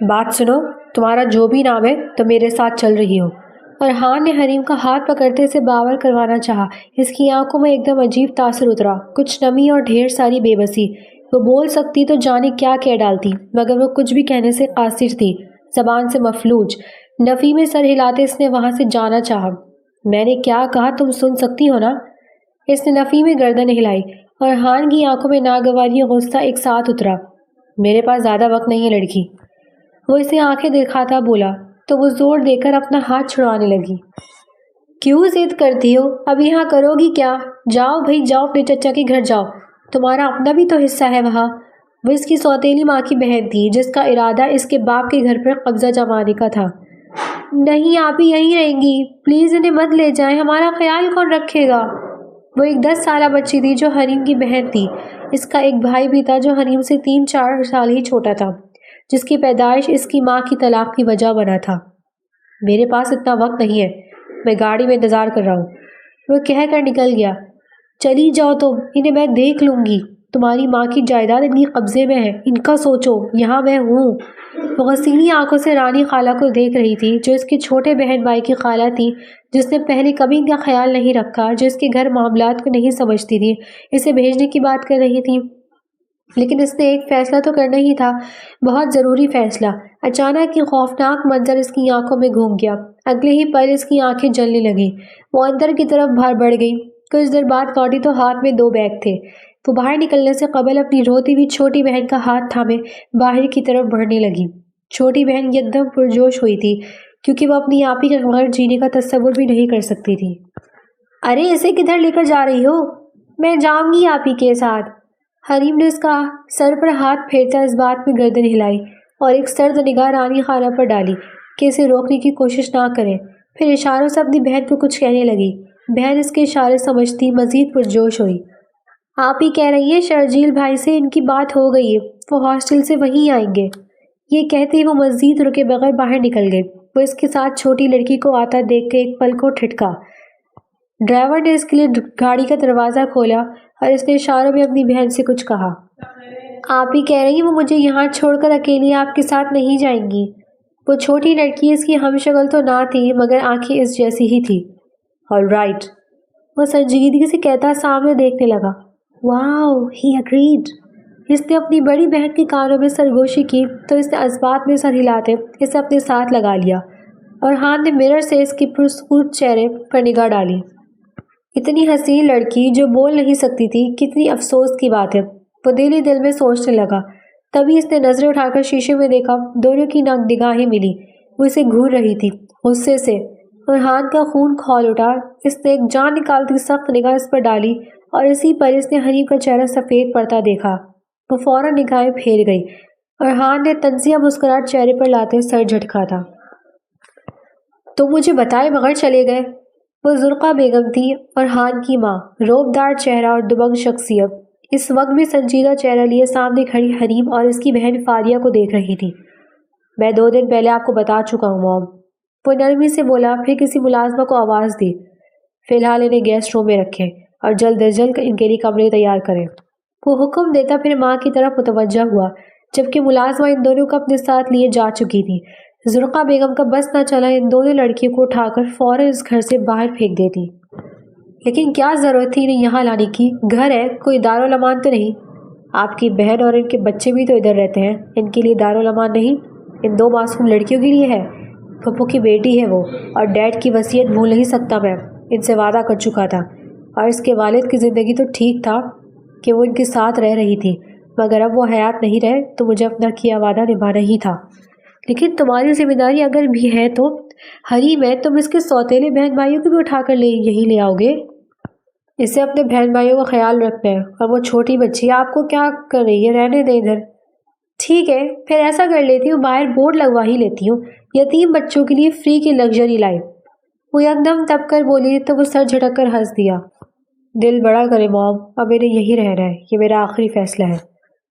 بات سنو، تمہارا جو بھی نام ہے تو میرے ساتھ چل رہی ہو۔ فرحان نے حریم کا ہاتھ پکڑتے اسے باور کروانا چاہا۔ اس کی آنکھوں میں ایک دم عجیب تاثر اترا، کچھ نمی اور ڈھیر ساری بے بسی۔ وہ بول سکتی تو جانے کیا کہہ ڈالتی، مگر وہ کچھ بھی کہنے سے قاصر تھی، زبان سے مفلوج۔ نفی میں سر ہلاتے اس نے وہاں سے جانا چاہا۔ میں نے کیا کہا تم سن سکتی ہو نا؟ اس نے نفی میں گردن ہلائی۔ فرحان کی آنکھوں میں ناگواری اور غصہ ایک ساتھ اترا۔ میرے پاس زیادہ وقت نہیں ہے لڑکی، وہ اسے آنکھیں دکھاتا بولا، تو وہ زور دے کر اپنا ہاتھ چھڑانے لگی۔ کیوں ضد کرتی ہو؟ اب یہاں کرو گی کیا؟ جاؤ بھائی جاؤ، اپنے چچا کے گھر جاؤ، تمہارا اپنا بھی تو حصہ ہے وہاں۔ وہ اس کی سوتیلی ماں کی بہن تھی، جس کا ارادہ اس کے باپ کے گھر پر قبضہ جمانے کا تھا۔ نہیں، آپ ہی یہیں رہیں گی، پلیز انہیں مت لے جائیں، ہمارا خیال کون رکھے گا؟ وہ ایک 10 سالہ بچی تھی جو حریم کی بہن تھی۔ اس کا ایک بھائی بھی تھا جو حریم سے 3-4 سال ہی چھوٹا تھا، جس کی پیدائش اس کی ماں کی طلاق کی وجہ بنا تھا۔ میرے پاس اتنا وقت نہیں ہے، میں گاڑی میں انتظار کر رہا ہوں، وہ کہہ کر نکل گیا۔ چلی جاؤ تم، انہیں میں دیکھ لوں گی، تمہاری ماں کی جائیداد ان کی قبضے میں ہے، ان کا سوچو، یہاں میں ہوں۔ وہ غسیلی آنکھوں سے رانی خالہ کو دیکھ رہی تھی، جو اس کے چھوٹے بہن بھائی کی خالہ تھی، جس نے پہلے کبھی ان کا خیال نہیں رکھا، جو اس کے گھر معاملات کو نہیں سمجھتی تھی، اسے بھیجنے کی بات کر رہی تھی۔ لیکن اس نے ایک فیصلہ تو کرنا ہی تھا، بہت ضروری فیصلہ۔ اچانک یہ خوفناک منظر اس کی آنکھوں میں گھوم گیا۔ اگلے ہی پل اس کی آنکھیں جلنے لگیں، وہ اندر کی طرف بڑھ گئی۔ کچھ دیر بعد لوٹی تو ہاتھ میں 2 بیگ تھے۔ وہ باہر نکلنے سے قبل اپنی روتی ہوئی چھوٹی بہن کا ہاتھ تھامے باہر کی طرف بڑھنے لگی۔ چھوٹی بہن یک دم پرجوش ہوئی تھی، کیونکہ وہ اپنی آپی کے بغیر جینے کا تصور بھی نہیں کر سکتی تھی۔ ارے اسے کدھر لے کر جا رہی ہو؟ میں جاؤں گی آپی کے ساتھ۔ حریم نے اس کا سر پر ہاتھ پھیرتا اس بات میں گردن ہلائی اور ایک سرد نگاہ رانی خالہ پر ڈالی کہ اسے روکنے کی کوشش نہ کرے۔ پھر اشاروں سے اپنی بہن کو کچھ کہنے لگی۔ بہن اس کے اشارے سمجھتی مزید پرجوش ہوئی۔ آپ ہی کہہ رہی ہیں شرجیل بھائی سے ان کی بات ہو گئی ہے، وہ ہاسٹل سے وہیں آئیں گے۔ یہ کہتے ہی وہ مزید رکے بغیر باہر نکل گئے۔ وہ اس کے ساتھ چھوٹی لڑکی کو آتا دیکھ کے ایک پل کو ٹھٹکا۔ ڈرائیور نے اس کے لیے گاڑی کا دروازہ کھولا اور اس نے اشاروں میں اپنی بہن سے کچھ کہا۔ آپ ہی کہہ رہی ہیں وہ مجھے یہاں چھوڑ کر اکیلی آپ کے ساتھ نہیں جائیں گی۔ وہ چھوٹی لڑکی اس کی ہم شکل تو نہ تھی، مگر آنکھیں اس جیسی ہی تھی۔ آل رائٹ، وہ سنجیدگی سے کہتا سامنے دیکھنے لگا۔ واو، ہی اگریڈ۔ اس نے اپنی بڑی بہن کے کانوں میں سرگوشی کی تو اس نے اسبات میں سر ہلاتے اسے اپنے ساتھ لگا لیا، اور ہان نے مرر سے اس کے پرسکون چہرے پر نگاہ ڈالی۔ اتنی حسین لڑکی جو بول نہیں سکتی تھی، کتنی افسوس کی بات ہے، وہ دل ہی دل میں سوچنے لگا۔ تبھی اس نے نظریں اٹھا کر شیشے میں دیکھا، دونوں کی نگاہیں ملی۔ وہ اسے گھور رہی تھی غصے سے، اور ہان کا خون کھول اٹھا۔ اس نے ایک جان نکالتی سخت نگاہ اس پر ڈالی، اور اسی پر اس نے حریم کا چہرہ سفید پڑتا دیکھا۔ وہ فوراً نگاہیں پھیر گئی، اور ہان نے تنزیہ مسکراہٹ چہرے پر لاتے سر جھٹکا تھا۔ تم مجھے بتائے بغیر چلے گئے؟ وہ زرقہ بیگم تھی، اور ہان کی ماں، روبدار چہرہ اور دبنگ شخصیت، اس وقت بھی سنجیدہ چہرہ لیے سامنے کھڑی حریم اور اس کی بہن فاریہ کو دیکھ رہی تھی۔ میں 2 دن پہلے آپ کو بتا چکا ہوں موم، وہ نرمی سے بولا، پھر کسی ملازمہ کو آواز دی، فی الحال انہیں گیسٹ روم میں رکھیں اور جلد از جلد ان کے لیے کمرے تیار کریں۔ وہ حکم دیتا پھر ماں کی طرف متوجہ ہوا، جبکہ ملازمہ ان دونوں کو اپنے ساتھ لیے جا چکی تھی۔ زرقہ بیگم کا بس نہ چلا ان دونوں لڑکیوں کو اٹھا کر فوراً اس گھر سے باہر پھینک دیتی۔ لیکن کیا ضرورت تھی انہیں یہاں لانے کی؟ گھر ہے، کوئی دارالامان تو نہیں؟ آپ کی بہن اور ان کے بچے بھی تو ادھر رہتے ہیں، ان کے لیے دارالامان نہیں؟ ان 2 معصوم لڑکیوں کے لیے ہے۔ پھپھو کی بیٹی ہے وہ، اور ڈیڈ کی وصیت بھول نہیں سکتا میں، ان سے وعدہ کر چکا تھا، اور اس کے والد کی زندگی تو ٹھیک تھا کہ وہ ان کے ساتھ رہ رہی تھی، مگر اب وہ حیات نہیں رہے تو مجھے اپنا کیا وعدہ نبھانا ہی تھا۔ لیکن تمہاری ذمہ داری اگر بھی ہے تو حریم ہے، تم اس کے سوتیلے بہن بھائیوں کو بھی اٹھا کر یہی لے آؤ گے؟ اسے اپنے بہن بھائیوں کا خیال رکھنا ہے، اور وہ چھوٹی بچی آپ کو کیا کر رہی ہے، رہنے دیں ادھر۔ ٹھیک ہے، پھر ایسا کر لیتی ہوں، باہر بورڈ لگوا ہی لیتی ہوں، یتیم بچوں کے لیے فری کی لگژری لائف۔ وہ یک دم تب کر بولی تو وہ سر جھٹک کر ہنس دیا۔ دل بڑا کرے موم، اب میرے یہی رہنا ہے، یہ میرا آخری فیصلہ ہے،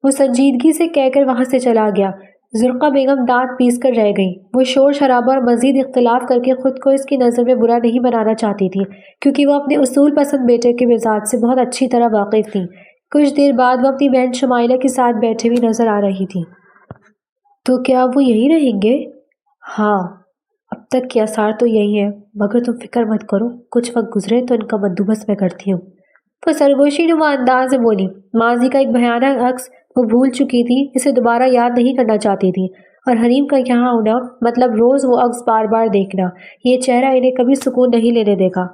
وہ سنجیدگی سے کہہ کر وہاں سے چلا گیا۔ زرقہ بیگم دانت پیس کر رہ گئی۔ وہ شور شرابہ اور مزید اختلاف کر کے خود کو اس کی نظر میں برا نہیں بنانا چاہتی تھی، کیونکہ وہ اپنے اصول پسند بیٹے کے مزاج سے بہت اچھی طرح واقف تھی۔ کچھ دیر بعد وہ اپنی بہن شمائلہ کے ساتھ بیٹھے ہوئی نظر آ رہی تھی۔ تو کیا وہ یہیں رہیں گے؟ ہاں، اب تک کے آثار تو یہی ہیں، مگر تم فکر مت کرو، کچھ وقت گزرے تو ان کا بندوبست میں کرتی ہوں۔ وہ سرگوشی نما انداز میں بولی۔ ماضی کا ایک بھیانک عکس وہ بھول چکی تھی، اسے دوبارہ یاد نہیں کرنا چاہتی تھی، اور حریم کا یہاں ہونا مطلب روز وہ عکس بار بار دیکھنا، یہ چہرہ انہیں کبھی سکون نہیں لینے دے گا۔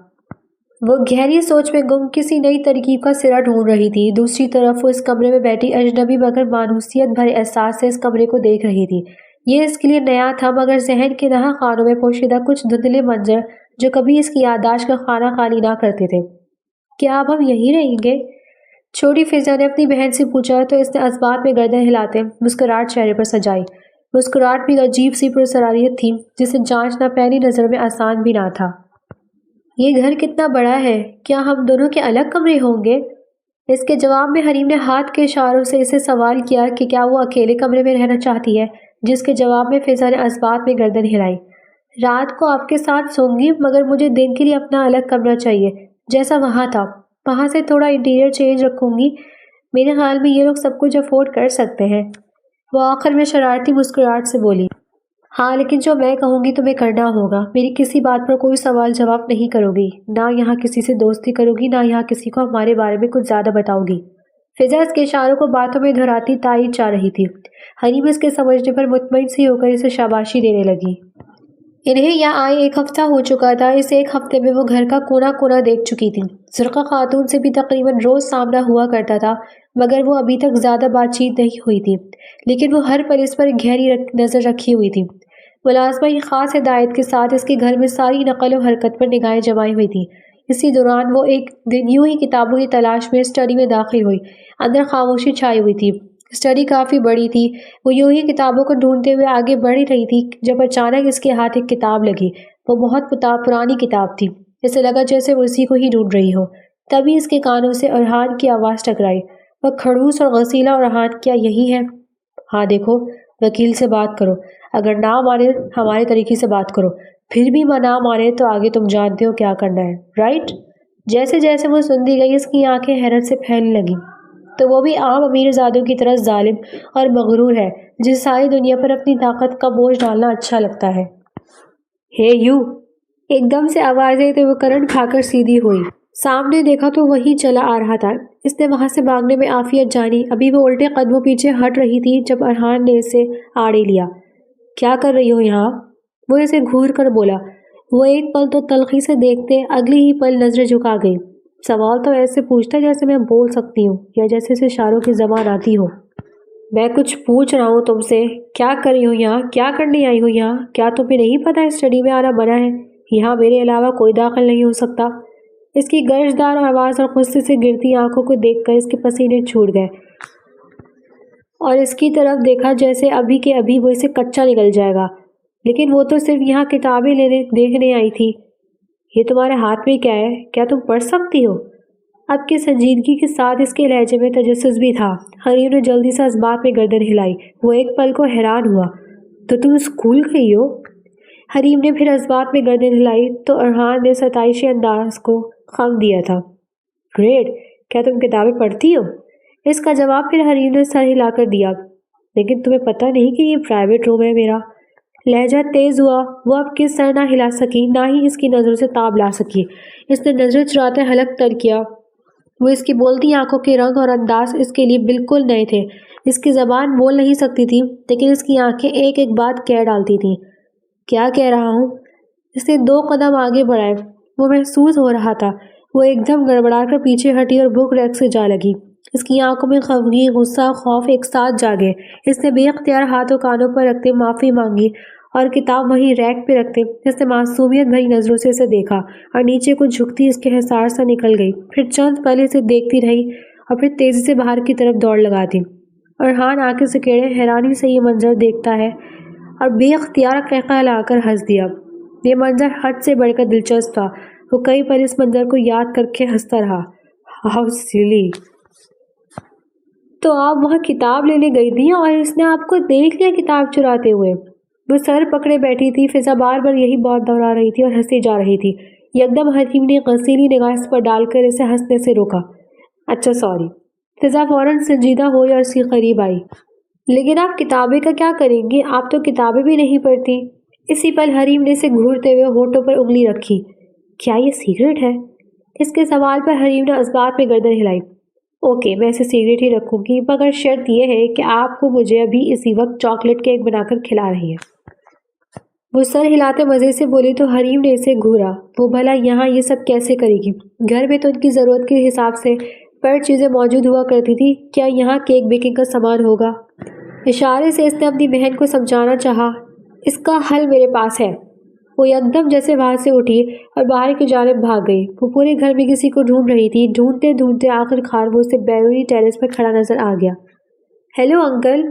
وہ گہری سوچ میں گم کسی نئی ترکیب کا سرا ڈھونڈ رہی تھی۔ دوسری طرف وہ اس کمرے میں بیٹھی اجنبی مگر مانوسیت بھرے احساس سے اس کمرے کو دیکھ رہی تھی۔ یہ اس کے لیے نیا تھا، مگر ذہن کے نہا خانوں میں پوشیدہ کچھ دھندلے منظر جو کبھی اس کی یادداشت کا خانہ خالی نہ کرتے تھے۔ کیا اب ہم یہیں رہیں گے؟ چھوٹی فضا نے اپنی بہن سے پوچھا تو اس نے اسبات میں گردن ہلاتے مسکراہٹ چہرے پر سجائی۔ مسکراہٹ بھی عجیب سی پرسراریت تھی جسے جانچنا پہلی نظر میں آسان بھی نہ تھا۔ یہ گھر کتنا بڑا ہے، کیا ہم دونوں کے الگ کمرے ہوں گے؟ اس کے جواب میں حریم نے ہاتھ کے اشاروں سے اسے سوال کیا کہ کیا وہ اکیلے کمرے میں رہنا چاہتی ہے، جس کے جواب میں فضا نے اسبات میں گردن ہلائی۔ رات کو آپ کے ساتھ سوں گی، مگر مجھے دن کے لیے اپنا الگ کمرہ چاہیے، جیسا وہاں تھا۔ وہاں سے تھوڑا انٹیریئر چینج رکھوں گی، میرے خیال میں یہ لوگ سب کچھ افورڈ کر سکتے ہیں۔ وہ آخر میں شرارتی مسکراہٹ سے بولی۔ ہاں، لیکن جو میں کہوں گی تمہیں کرنا ہوگا، میری کسی بات پر کوئی سوال جواب نہیں کرو گی، نہ یہاں کسی سے دوستی کرو گی، نہ یہاں کسی کو ہمارے بارے میں کچھ زیادہ بتاؤ گی۔ فضا اس کے اشاروں کو باتوں میں دہراتی تائید چاہ رہی تھی۔ حریم اس کے سمجھنے پر مطمئن سی ہو کر اسے شاباشی دینے لگی۔ انہیں یہاں آئے ایک ہفتہ ہو چکا تھا۔ اس ایک ہفتے میں وہ گھر کا کونا کونا دیکھ چکی تھی۔ زرقا خاتون سے بھی تقریباً روز سامنا ہوا کرتا تھا، مگر وہ ابھی تک زیادہ بات چیت نہیں ہوئی تھی، لیکن وہ ہر پل اس پر گہری نظر رکھی ہوئی تھی۔ ملازمہ کی خاص ہدایت کے ساتھ اس کے گھر میں ساری نقل و حرکت پر نگاہیں جمائی ہوئی تھیں۔ اسی دوران وہ ایک دن یوں ہی کتابوں کی تلاش میں اسٹڈی میں داخل ہوئی۔ اندر خاموشی چھائی ہوئی تھی۔ اسٹڈی کافی بڑی تھی۔ وہ یوں ہی کتابوں کو ڈھونڈتے ہوئے آگے بڑھ رہی تھی جب اچانک اس کے ہاتھ ایک کتاب لگی۔ وہ بہت پرانی کتاب تھی، اسے لگا جیسے وہ اسی کو ہی ڈھونڈ رہی ہو۔ تبھی اس کے کانوں سے ارحان کی آواز ٹکرائی۔ وہ کھڑوس اور غسیلا ارحان، کیا یہی ہے؟ ہاں دیکھو، وکیل سے بات کرو، اگر نہ مانے ہمارے طریقے سے بات کرو، پھر بھی نہ مانے تو آگے تم جانتے ہو کیا کرنا ہے، رائٹ؟ جیسے جیسے وہ سنتی گئی اس کی آنکھیں حیرت سے پھیلنے لگیں۔ تو وہ بھی عام امیر زادوں کی طرح ظالم اور مغرور ہے جسے ساری دنیا پر اپنی طاقت کا بوجھ ڈالنا اچھا لگتا ہے۔ ہے یو! ایک دم سے آواز آئی تو وہ کرنٹ کھا کر سیدھی ہوئی۔ سامنے دیکھا تو وہی چلا آ رہا تھا۔ اس نے وہاں سے بھاگنے میں عافیت جانی۔ ابھی وہ الٹے قدموں پیچھے ہٹ رہی تھی جب ارحان نے اسے آڑے لیا۔ کیا کر رہی ہو یہاں؟ وہ اسے گھور کر بولا۔ وہ ایک پل تو تلخی سے دیکھتے اگلی ہی پل نظریں جھکا گئی۔ سوال تو ایسے پوچھتا جیسے میں بول سکتی ہوں یا جیسے اسے اشاروں کی زبان آتی ہو۔ میں کچھ پوچھ رہا ہوں تم سے، کیا کر رہی ہو یہاں؟ کیا کرنے آئی ہو یہاں؟ کیا تمہیں نہیں پتہ اسٹڈی میں آنا منع ہے؟ یہاں میرے علاوہ کوئی داخل نہیں ہو سکتا۔ اس کی گرجدار آواز اور غصے سے گرتی آنکھوں کو دیکھ کر اس کے پسینے چھوٹ گئے اور اس کی طرف دیکھا جیسے ابھی کے ابھی وہ اسے کچا نکل جائے گا۔ لیکن وہ تو صرف یہاں کتابیں دیکھنے آئی تھی۔ یہ تمہارے ہاتھ میں کیا ہے؟ کیا تم پڑھ سکتی ہو؟ اب کی سنجیدگی کے ساتھ اس کے لہجے میں تجسس بھی تھا۔ حریم نے جلدی سے اس بات میں گردن ہلائی۔ وہ ایک پل کو حیران ہوا۔ تو تم اسکول گئی ہو؟ حریم نے پھر اس بات میں گردن ہلائی تو ارحان نے ستائشی انداز کو خم دیا تھا۔ گریٹ! کیا تم کتابیں پڑھتی ہو؟ اس کا جواب پھر حریم نے سر ہلا کر دیا۔ لیکن تمہیں پتہ نہیں کہ یہ پرائیویٹ روم ہے میرا؟ لہجہ تیز ہوا۔ وہ اب کس سر نہ ہلا سکی، نہ ہی اس کی نظروں سے تاب لا سکی۔ اس نے نظریں چراتے حلق تر کیا۔ وہ اس کی بولتی آنکھوں کے رنگ اور انداز اس کے لیے بالکل نئے تھے۔ اس کی زبان بول نہیں سکتی تھی، لیکن اس کی آنکھیں ایک ایک بات کہہ ڈالتی تھیں۔ کیا کہہ رہا ہوں؟ اس نے 2 قدم آگے بڑھائے۔ وہ محسوس ہو رہا تھا۔ وہ ایک دم گڑبڑا کر پیچھے ہٹی اور بک ریک سے جا لگی۔ اس کی آنکھوں میں خفگی، غصہ اور خوف ایک ساتھ جاگے۔ اس نے بے اختیار ہاتھوں کانوں پر رکھتے معافی مانگی اور کتاب وہیں ریک پہ رکھتے اس نے معصومیت بھری نظروں سے اسے دیکھا اور نیچے کو جھکتی اس کے حصار سے نکل گئی۔ پھر چند پل اسے دیکھتی رہی اور پھر تیزی سے باہر کی طرف دوڑ لگاتی۔ ارحان آنکھیں سکیڑے حیرانی سے یہ منظر دیکھتا ہے اور بے اختیار قہقہ لا کر ہنس دیا۔ یہ منظر حد سے بڑھ کر دلچسپ تھا۔ وہ کئی پل اس منظر کو یاد کر کے ہنستا رہا۔ ہاؤ سلی! تو آپ وہاں کتاب لینے گئی تھی اور اس نے آپ کو دیکھ لیا کتاب چراتے ہوئے؟ وہ سر پکڑے بیٹھی تھی۔ فضا بار بار یہی بات دہرا رہی تھی اور ہنسی جا رہی تھی۔ یکدم حکیم نے غسیلی نگاہ اس پر ڈال کر اسے ہنسنے سے روکا۔ اچھا سوری۔ فضا فوراً سنجیدہ ہوئی اور اس کے قریب آئی۔ لیکن آپ کتابیں کا کیا کریں گے؟ آپ تو کتابیں بھی نہیں پڑھتی۔ اسی پل حریم نے اسے گھورتے ہوئے ہونٹوں پر انگلی رکھی۔ کیا یہ سیکرٹ ہے؟ اس کے سوال پر حریم نے اثبات میں گردن ہلائی۔ اوکے، میں اسے سیکرٹ ہی رکھوں گی، مگر شرط یہ ہے کہ آپ کو مجھے ابھی اسی وقت چاکلیٹ کیک بنا کر کھلا رہی ہے۔ وہ سر ہلاتے مزے سے بولی تو حریم نے اسے گھورا۔ وہ بھلا یہاں یہ سب کیسے کرے گی؟ گھر میں تو ان کی ضرورت کے حساب سے پر چیزیں موجود ہوا کرتی تھی، کیا یہاں کیک بیکنگ کا سامان ہوگا؟ اشارے سے اس نے اپنی بہن کو سمجھانا چاہا۔ اس کا حل میرے پاس ہے۔ وہ یکدم جیسے وہاں سے اٹھی اور باہر کی جانب بھاگ گئی۔ وہ پورے گھر میں کسی کو ڈھونڈ رہی تھی۔ ڈھونڈتے ڈھونڈتے آخر کار وہ اسے بیرونی ٹیرس پر کھڑا نظر آ گیا۔ Hello uncle.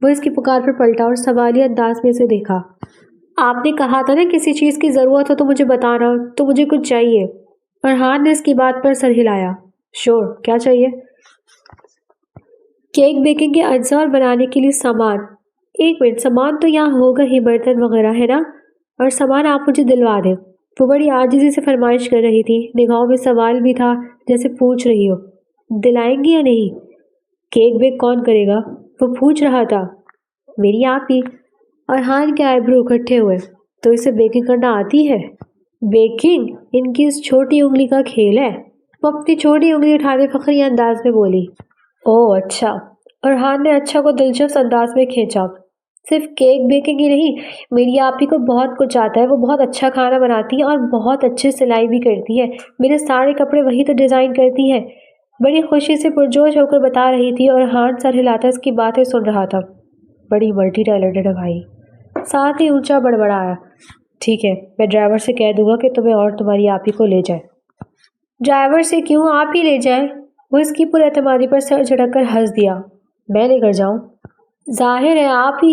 وہ اس کی پکار پر پلٹا اور سوالیہ انداز میں اسے دیکھا۔ آپ نے کہا تھا نا کسی چیز کی ضرورت ہو تو مجھے بتانا، تو مجھے کچھ چاہیے۔ فرحان نے اس کی بات پر سر ہلایا۔ شور، کیا چاہیے؟ کیک بیکنگ کے اجزاء اور بنانے کے لیے سامان۔ ایک منٹ، سامان تو یہاں ہوگا ہی، برتن وغیرہ ہے نا، اور سامان آپ مجھے دلوا دیں۔ وہ بڑی عاجزی سے فرمائش کر رہی تھی، نگاہوں میں سوال بھی تھا جیسے پوچھ رہی ہو دلائیں گی یا نہیں؟ کیک بیک کون کرے گا؟ وہ پوچھ رہا تھا۔ میری آپ ہی۔ ارحان کے آئی برو اکٹھے ہوئے۔ تو اسے بیکنگ کرنا آتی ہے؟ بیکنگ ان کی اس چھوٹی انگلی کا کھیل ہے۔ وہ اپنی چھوٹی انگلی اٹھاتے فخری انداز میں بولی۔ اوہ اچھا۔ ارحان نے اچھا کو دلچسپ انداز میں کھینچا۔ صرف کیک بیکنگ ہی نہیں، میری آپی کو بہت کچھ آتا ہے۔ وہ بہت اچھا کھانا بناتی ہے اور بہت اچھی سلائی بھی کرتی ہے۔ میرے سارے کپڑے وہی تو ڈیزائن کرتی ہے۔ بڑی خوشی سے پرجوش ہو کر بتا رہی تھی اور ارحان سر ہلاتا اس کی باتیں سن رہا تھا۔ بڑی ملٹی ٹیلنٹڈ ہے بھائی۔ ساتھ ہی اونچا بڑبڑایا۔ ٹھیک ہے، میں ڈرائیور سے کہہ دوں گا کہ تمہیں اور تمہاری آپی کو لے جائے۔ ڈرائیور سے کیوں، آپ ہی لے جائیں۔ وہ اس کی پر اعتمادی پر سر جھٹک کر ہنس دیا۔ میں لے کر جاؤں؟ ظاہر ہے آپ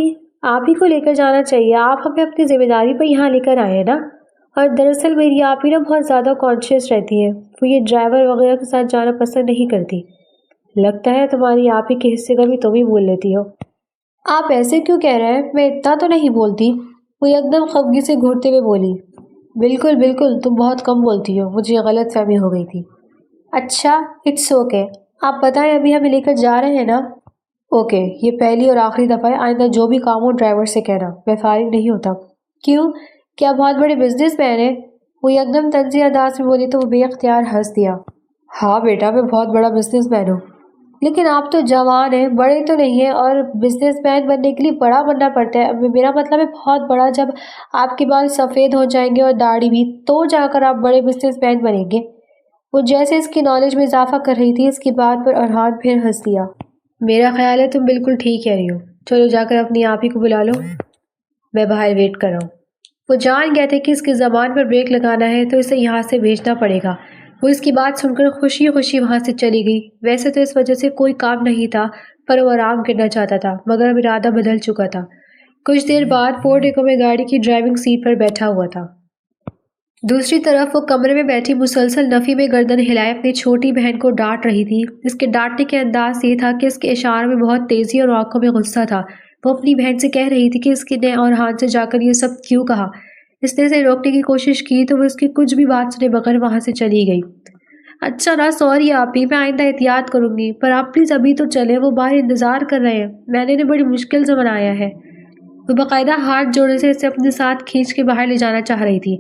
ہی کو لے کر جانا چاہیے۔ آپ ہمیں اپنی ذمہ داری پر یہاں لے کر آئے ہیں نا۔ اور دراصل میری آپ ہی نا بہت زیادہ کانشیس رہتی ہے، وہ یہ ڈرائیور وغیرہ کے ساتھ جانا پسند نہیں کرتی۔ لگتا ہے تمہاری آپ ہی کے حصے کا بھی تم ہی بول لیتی ہو۔ آپ ایسے کیوں کہہ رہے ہیں؟ میں اتنا تو نہیں بولتی۔ وہ یکدم خفگی سے گھورتے ہوئے بولی۔ بالکل بالکل، تم بہت کم بولتی ہو، مجھے غلط فہمی ہو گئی تھی۔ اچھا، اٹس اوکے۔ آپ بتائیں ابھی ہمیں لے کر جا رہے ہیں نا؟ اوکے، یہ پہلی اور آخری دفعہ ہے، آئندہ جو بھی کام ہو ڈرائیور سے کہنا، میں فارغ نہیں ہوتا۔ کیوں؟ کیا بہت بڑے بزنس مین ہیں؟ وہ یکدم طنزی انداز میں بولی تو وہ بے اختیار ہنس دیا۔ ہاں بیٹا، میں بہت بڑا بزنس مین ہوں، لیکن آپ تو جوان ہیں، بڑے تو نہیں ہیں، اور بزنس مین بننے کے لیے بڑا بننا پڑتا ہے۔ میرا مطلب ہے بہت بڑا۔ جب آپ کے بال سفید ہو جائیں گے اور داڑھی بھی، تو جا کر آپ بڑے بزنس مین بنیں گے۔ وہ جیسے اس کی نالج میں اضافہ کر رہی تھی، اس کی بات پر ارحان پھر ہنس دیا۔ میرا خیال ہے تم بالکل ٹھیک کہہ رہی ہو، چلو جا کر اپنی آپ ہی کو بلا لو، میں باہر ویٹ کر رہا ہوں۔ وہ جان گیا تھے کہ اس کی زبان پر بریک لگانا ہے تو اسے یہاں سے بھیجنا پڑے گا۔ وہ اس کی بات سن کر خوشی خوشی وہاں سے چلی گئی۔ ویسے تو اس وجہ سے کوئی کام نہیں تھا، پر وہ آرام کرنا چاہتا تھا، مگر اب ارادہ بدل چکا تھا۔ کچھ دیر بعد فورڈ ایکو میں گاڑی کی ڈرائیونگ سیٹ پر بیٹھا ہوا تھا۔ دوسری طرف وہ کمرے میں بیٹھی مسلسل نفی میں گردن ہلائے اپنی چھوٹی بہن کو ڈانٹ رہی تھی۔ اس کے ڈانٹنے کے انداز یہ تھا کہ اس کے اشاروں میں بہت تیزی اور آنکھوں میں غصہ تھا۔ وہ اپنی بہن سے کہہ رہی تھی کہ اس نے اور ارحان سے جا کر یہ سب کیوں کہا۔ اس نے اسے روکنے کی کوشش کی تو وہ اس کی کچھ بھی بات سنے بغیر وہاں سے چلی گئی۔ اچھا نا، سوری آپی، میں آئندہ احتیاط کروں گی، پر آپ پلیز ابھی تو چلیں، وہ باہر انتظار کر رہے ہیں، میں نے انہیں بڑی مشکل سے منایا ہے۔ وہ باقاعدہ ہاتھ جوڑنے سے اسے اپنے ساتھ کھینچ کے باہر لے جانا چاہ رہی تھی۔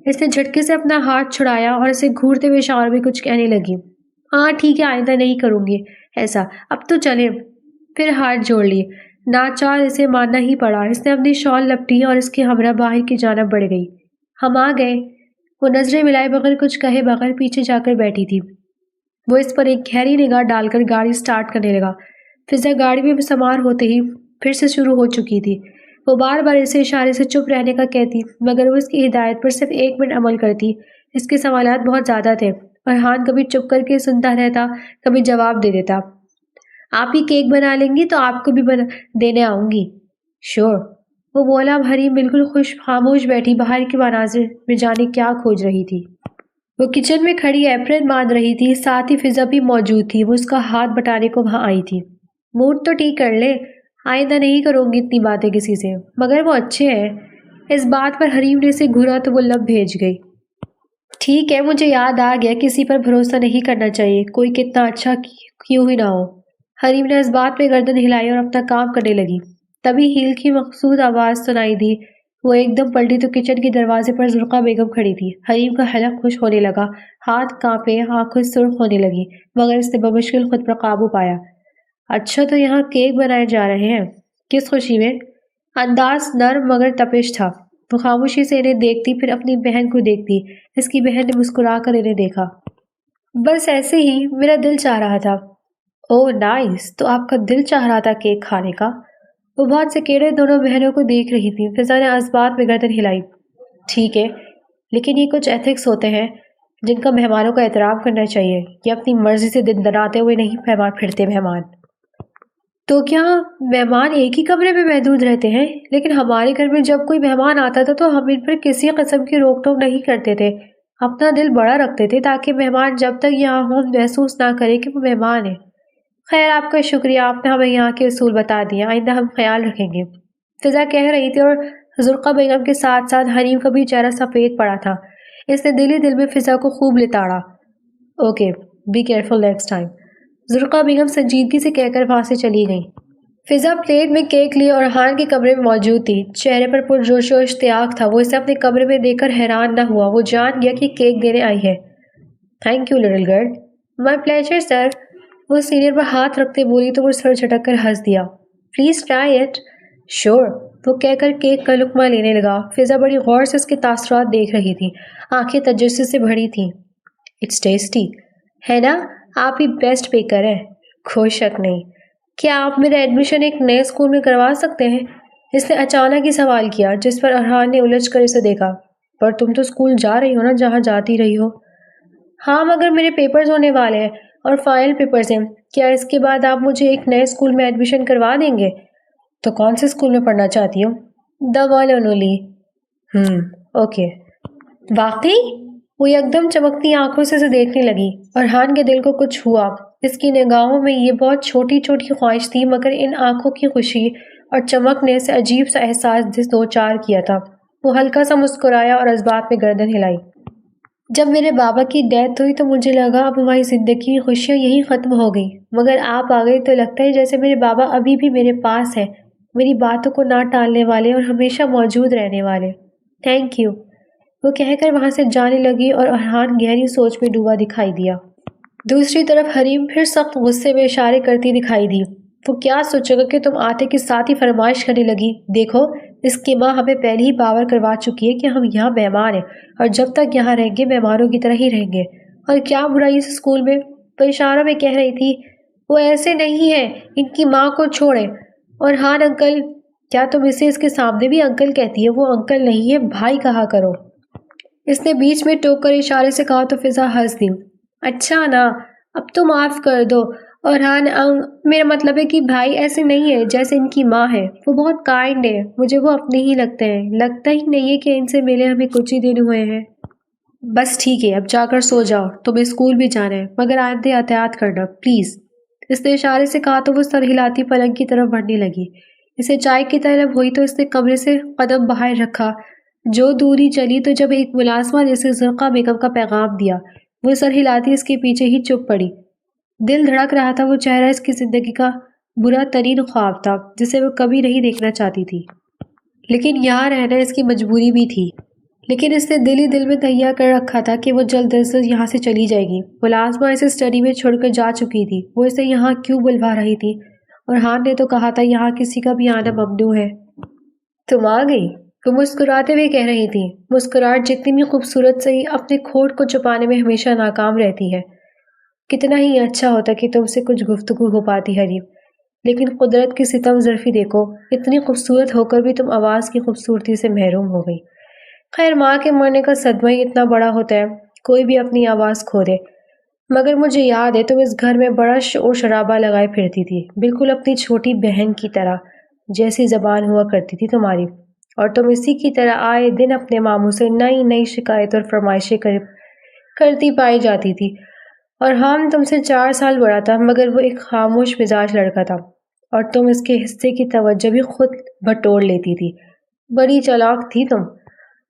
اس نے جھٹکے سے اپنا ہاتھ چھڑایا اور اسے گھورتے ہوئے اشاروں میں کچھ کہنے لگی۔ ہاں ٹھیک ہے، آئندہ نہیں کروں گی ایسا، اب تو چلیں۔ پھر ہاتھ جوڑ لیے۔ ناچار اسے ماننا ہی پڑا۔ اس نے اپنی شال لپٹی اور اس کی ہمراہ باہر کی جانب بڑھ گئی۔ ہم آ گئے۔ وہ نظریں ملائے بغیر کچھ کہے بغیر پیچھے جا کر بیٹھی تھی۔ وہ اس پر ایک گہری نگاہ ڈال کر گاڑی سٹارٹ کرنے لگا۔ فضا گاڑی میں سوار ہوتے ہی پھر سے شروع ہو چکی تھی۔ وہ بار بار اسے اشارے سے چپ رہنے کا کہتی، مگر وہ اس کی ہدایت پر صرف 1 منٹ عمل کرتی۔ اس کے سوالات بہت زیادہ تھے۔ ارحان کبھی چپ کر کے سنتا رہتا، کبھی جواب دے دیتا۔ آپ ہی کیک بنا لیں گی تو آپ کو بھی دینے آؤں گی۔ شور، وہ بولا۔ اب حریم بالکل خاموش بیٹھی باہر کے مناظر میں جانے کیا کھوج رہی تھی۔ وہ کچن میں کھڑی ایپرن باندھ رہی تھی، ساتھ ہی فضا بھی موجود تھی۔ وہ اس کا ہاتھ بٹانے کو وہاں آئی تھی۔ موڈ تو ٹھیک کر لے، آئندہ نہیں کروں گی اتنی باتیں کسی سے، مگر وہ اچھے ہیں۔ اس بات پر حریم نے اسے گھورا تو وہ لب بھیج گئی۔ ٹھیک ہے، مجھے یاد آ گیا، کسی پر بھروسہ نہیں کرنا چاہیے، کوئی کتنا اچھا کیوں ہی نہ ہو۔ حریم نے اس بات پہ گردن ہلائی اور اپنا کام کرنے لگی۔ تبھی ہیل کی مقصود آواز سنائی دی۔ وہ ایک دم پلٹی تو کچن کے دروازے پر زرقا بیگم کھڑی تھی۔ حریم کا حلق خوش ہونے لگا، ہاتھ کانپے، آنکھیں سرخ ہونے لگی، مگر اس نے بمشکل خود پر قابو پایا۔ اچھا، تو یہاں کیک بنائے جا رہے ہیں؟ کس خوشی میں؟ انداز نرم مگر تپش تھا۔ وہ خاموشی سے انہیں دیکھتی، پھر اپنی بہن کو دیکھتی۔ اس کی بہن نے مسکرا کر انہیں دیکھا۔ بس ایسے ہی، میرا دل چاہ رہا تھا۔ اوہ نائس، تو آپ کا دل چاہ رہا تھا کیک کھانے کا؟ وہ بہت سکیڑے دونوں بہنوں کو دیکھ رہی تھی۔ فضا نے اس بات میں گردن ہلائی۔ ٹھیک ہے، لیکن یہ کچھ ایتھکس ہوتے ہیں جن کا مہمانوں کا احترام کرنا چاہیے۔ یہ اپنی مرضی سے دن دناتے ہوئے نہیں مہمان پھرتے مہمان۔ تو کیا مہمان ایک ہی کمرے میں محدود رہتے ہیں؟ لیکن ہمارے گھر میں جب کوئی مہمان آتا تھا تو ہم ان پر کسی قسم کی روک ٹوک نہیں کرتے تھے، اپنا دل بڑا رکھتے تھے تاکہ مہمان جب تک یہاں ہوں محسوس نہ کرے کہ وہ مہمان ہے۔ خیر، آپ کا شکریہ، آپ نے ہمیں یہاں کے اصول بتا دیا، آئندہ ہم خیال رکھیں گے، فضا کہہ رہی تھی، اور زرقا بیگم کے ساتھ ساتھ حریم کا بھی چہرہ سفید پڑا تھا۔ اس نے دل ہی دل میں فضا کو خوب لتاڑا۔ Okay, be careful next time, Zarqa Begum سنجیدگی سے کہہ کر وہاں سے چلی گئی۔ فضا پلیٹ میں کیک لیے اور ہان کے کمرے میں موجود تھی۔ چہرے پر پرجوش و اشتیاق تھا۔ وہ اسے اپنے کمرے میں دیکھ کر حیران نہ ہوا، وہ جان گیا کہ کیک دینے آئی ہے۔ Thank you little girl. My pleasure sir, وہ سینئر پر ہاتھ رکھتے بولی تو وہ سر جھٹک کر ہنس دیا۔ Please try it. شور، وہ کہہ کر کیک کا لقمہ لینے لگا۔ فضا بڑی غور سے اس کے تاثرات دیکھ رہی تھی، آنکھیں تجسس سے بھری تھیں۔ اٹس ٹیسٹی ہے نا؟ آپ ہی بیسٹ بیکر ہیں۔ کوئی شک نہیں۔ کیا آپ میرا ایڈمیشن ایک نئے اسکول میں کروا سکتے ہیں؟ اس نے اچانک ہی سوال کیا، جس پر ارحان نے الجھ کر اسے دیکھا۔ پر تم تو اسکول جا رہی ہو نا، جہاں جاتی رہی ہو۔ ہاں، مگر میرے پیپرز ہونے والے ہیں اور فائنل پیپرز ہیں۔ کیا اس کے بعد آپ مجھے ایک نئے اسکول میں ایڈمیشن کروا دیں گے؟ تو کون سے اسکول میں پڑھنا چاہتی ہو؟ The one and only. Okay. واقعی؟ وہ یکدم چمکتی آنکھوں سے اسے دیکھنے لگی۔ ارحان کے دل کو کچھ ہوا۔ اس کی نگاہوں میں یہ بہت چھوٹی چھوٹی خواہش تھی، مگر ان آنکھوں کی خوشی اور چمک نے اسے عجیب سا احساس دو چار کیا تھا۔ وہ ہلکا سا مسکرایا اور اس بات میں گردن ہلائی۔ جب میرے بابا کی ڈیتھ ہوئی تو مجھے لگا اب ہماری زندگی کی خوشیاں یہیں ختم ہو گئی، مگر آپ آ گئی تو لگتا ہے جیسے میرے بابا ابھی بھی میرے پاس ہے، میری باتوں کو نہ ٹالنے والے اور ہمیشہ موجود رہنے والے۔ تھینک یو، وہ کہہ کر وہاں سے جانے لگی اور ارحان گہری سوچ میں ڈوبا دکھائی دیا۔ دوسری طرف حریم پھر سخت غصے میں اشارے کرتی دکھائی دی۔ وہ کیا سوچے گا کہ تم آتے کے ساتھ ہی فرمائش کرنے لگی، دیکھو اس کی ماں ہمیں پہلے ہی باور کروا چکی ہے کہ ہم یہاں مہمان ہیں اور جب تک یہاں رہیں گے مہمانوں کی طرح ہی رہیں گے، اور کیا برائی اس اسکول میں؟ وہ اشاروں میں کہہ رہی تھی۔ وہ ایسے نہیں ہے، ان کی ماں کو چھوڑیں۔ اور ہاں انکل، کیا تم اسے اس کے سامنے بھی انکل کہتی ہے؟ وہ انکل نہیں ہے، بھائی کہا کرو۔ اس نے بیچ میں ٹوک کر اشارے سے کہا تو فضا ہنس دی۔ اچھا نا، اب تو معاف کر دو۔ اور ہاں میرا مطلب ہے کہ بھائی ایسے نہیں ہے جیسے ان کی ماں ہے، وہ بہت کائنڈ ہے، مجھے وہ اپنے ہی لگتے ہیں، لگتا ہی نہیں ہے کہ ان سے ملے ہمیں کچھ ہی دن ہوئے ہیں۔ بس ٹھیک ہے، اب جا کر سو جاؤ، تمہیں اسکول بھی جانا ہے، مگر آئندہ احتیاط کرنا پلیز۔ اس نے اشارے سے کہا تو وہ سر ہلاتی پلنگ کی طرف بڑھنے لگی۔ اسے چائے کی طلب ہوئی تو اس نے کمرے سے قدم باہر رکھا۔ جو دوری چلی تو جب ایک ملازمہ نے اسے زرقا بیگم کا پیغام دیا، وہ سر ہلاتی اس کے پیچھے ہی چپ پڑی۔ دل دھڑک رہا تھا، وہ چہرہ اس کی زندگی کا برا ترین خواب تھا جسے وہ کبھی نہیں دیکھنا چاہتی تھی، لیکن یہاں رہنا اس کی مجبوری بھی تھی۔ لیکن اس نے دل ہی دل میں تہیا کر رکھا تھا کہ وہ جلد از جلد یہاں سے چلی جائے گی۔ ملازمہ اسے اسٹڈی میں چھوڑ کر جا چکی تھی، وہ اسے یہاں کیوں بلوا رہی تھی؟ اور ہان نے تو کہا تھا یہاں کسی کا بھی آنا ممنوع ہے۔ تم آ گئی، وہ مسکراتے ہوئے کہہ رہی تھی۔ مسکراہٹ جتنی بھی خوبصورت سہی اپنے کھوٹ کو چھپانے میں ہمیشہ ناکام رہتی ہے۔ کتنا ہی اچھا ہوتا کہ تم سے کچھ گفتگو ہو پاتی حریم، لیکن قدرت کی ستم ظرفی دیکھو، اتنی خوبصورت ہو کر بھی تم آواز کی خوبصورتی سے محروم ہو گئی۔ خیر، ماں کے مرنے کا صدمہ ہی اتنا بڑا ہوتا ہے، کوئی بھی اپنی آواز کھو دے۔ مگر مجھے یاد ہے تم اس گھر میں بڑا شور شرابہ لگائے پھرتی تھی، بالکل اپنی چھوٹی بہن کی طرح، جیسی زبان ہوا کرتی تھی تمہاری، اور تم اسی کی طرح آئے دن اپنے ماموں سے نئی نئی شکایت اور فرمائشیں کرتی پائی جاتی تھی۔ اور ہم تم سے 4 سال بڑا تھا، مگر وہ ایک خاموش مزاج لڑکا تھا، اور تم اس کے حصے کی توجہ بھی خود بٹور لیتی تھی۔ بڑی چالاک تھی تم،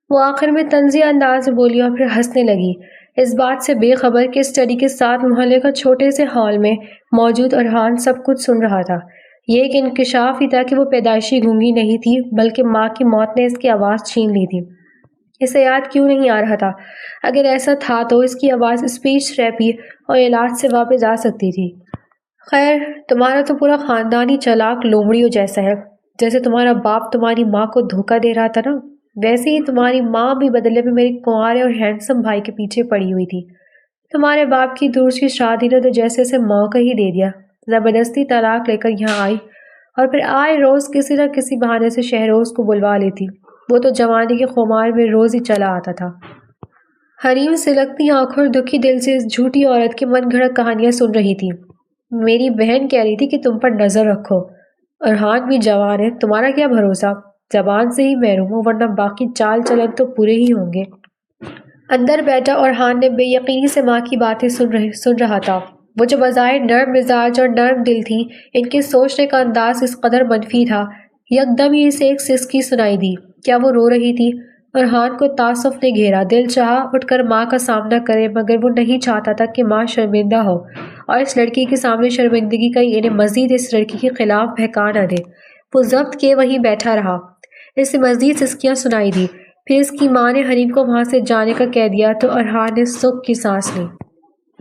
وہ آخر میں طنزیہ انداز میں بولی اور پھر ہنسنے لگی۔ اس بات سے بے خبر کہ اسٹڈی کے ساتھ محلے کا چھوٹے سے ہال میں موجود ارحان سب کچھ سن رہا تھا۔ یہ ایک انکشاف ہی تھا کہ وہ پیدائشی گونگی نہیں تھی، بلکہ ماں کی موت نے اس کی آواز چھین لی تھی۔ اسے یاد کیوں نہیں آ رہا تھا؟ اگر ایسا تھا تو اس کی آواز اسپیچ تھراپی اور علاج سے واپس آ سکتی تھی۔ خیر، تمہارا تو پورا خاندان ہی چالاک لومڑیوں جیسا ہے۔ جیسے تمہارا باپ تمہاری ماں کو دھوکہ دے رہا تھا نا، ویسے ہی تمہاری ماں بھی بدلے میں میرے کنوارے اور ہینڈسم بھائی کے پیچھے پڑی ہوئی تھی۔ تمہارے باپ کی دوسری شادی نے تو جیسے اسے موقع ہی دے دیا، زبردستی طلاق لے کر یہاں آئی اور پھر آئے روز کسی نہ کسی بہانے سے شہروز کو بلوا لیتی۔ وہ تو جوانی کے خمار میں روز ہی چلا آتا تھا۔ حریم سلگتی آنکھوں اور دکھی دل سے اس جھوٹی عورت کی من گھڑت کہانیاں سن رہی تھی۔ میری بہن کہہ رہی تھی کہ تم پر نظر رکھو۔ ارحان بھی جوان ہے، تمہارا کیا بھروسہ؟ زبان سے ہی محروم ہو، ورنہ باقی چال چلن تو پورے ہی ہوں گے۔ اندر بیٹھا ارحان نے بے یقینی سے ماں کی باتیں سن رہا تھا۔ وہ جو بظاہر نرم مزاج اور نرم دل تھی، ان کے سوچنے کا انداز اس قدر منفی تھا، یکدم ہی اسے ایک سسکی سنائی دی۔ کیا وہ رو رہی تھی؟ ارحان کو تعصب نے گھیرا۔ دل چاہا اٹھ کر ماں کا سامنا کرے، مگر وہ نہیں چاہتا تھا کہ ماں شرمندہ ہو، اور اس لڑکی کے سامنے شرمندگی کا انہیں مزید اس لڑکی کے خلاف بہکا نہ دے۔ وہ ضبط کیے وہیں بیٹھا رہا۔ اسے مزید سسکیاں سنائی دی۔ پھر اس کی ماں نے حریم کو وہاں سے جانے کا کہہ دیا تو ارحان نے سکھ کی سانس لی۔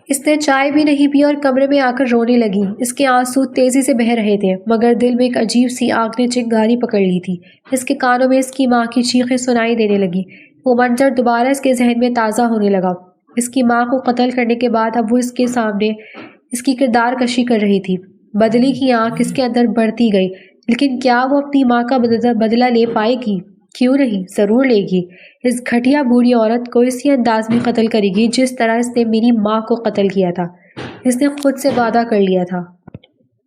اس نے چائے بھی نہیں پی اور کمرے میں آ کر رونے لگی۔ اس کے آنسو تیزی سے بہہ رہے تھے، مگر دل میں ایک عجیب سی آگ نے چنگاری پکڑ لی تھی۔ اس کے کانوں میں اس کی ماں کی چیخیں سنائی دینے لگی۔ وہ منظر دوبارہ اس کے ذہن میں تازہ ہونے لگا۔ اس کی ماں کو قتل کرنے کے بعد اب وہ اس کے سامنے اس کی کردار کشی کر رہی تھی۔ بدلے کی آنکھ اس کے اندر بڑھتی گئی۔ لیکن کیا وہ اپنی ماں کا بدلہ لے پائے گی؟ کیوں نہیں، ضرور لے گی۔ اس گھٹیا بوڑھی عورت کو اسی انداز میں قتل کرے گی جس طرح اس نے میری ماں کو قتل کیا تھا۔ اس نے خود سے وعدہ کر لیا تھا۔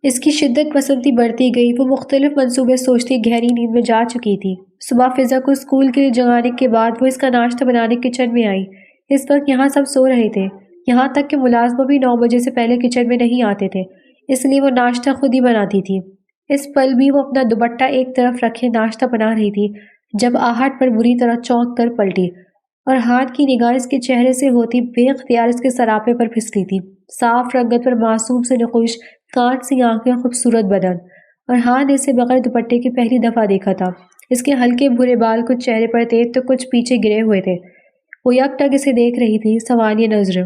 اس کی شدت پسندی بڑھتی گئی۔ وہ مختلف منصوبے سوچتی گہری نیند میں جا چکی تھی۔ صبح فضا کو اسکول کے لیے جگانے کے بعد وہ اس کا ناشتہ بنانے کچن میں آئی۔ اس وقت یہاں سب سو رہے تھے، یہاں تک کہ ملازمہ بھی 9 بجے سے پہلے کچن میں نہیں آتے تھے، اس لیے وہ ناشتہ خود ہی بناتی تھی۔ اس پل بھی وہ اپنا دوپٹہ ایک طرف رکھے ناشتہ بنا رہی تھی جب آہٹ پر بری طرح چونک کر پلٹی، اور ہاتھ کی نگاہ اس کے چہرے سے ہوتی بے اختیار اس کے سراپے پر پھسلی تھی۔ صاف رنگت پر معصوم سے نقوش، کانچ سی آنکھیں، خوبصورت بدن۔ اور ہاں نے اسے بغیر دوپٹے کی پہلی دفعہ دیکھا تھا۔ اس کے ہلکے بھورے بال کچھ چہرے پر تھے تو کچھ پیچھے گرے ہوئے تھے۔ وہ یک ٹک اسے دیکھ رہی تھی، سوانح نظر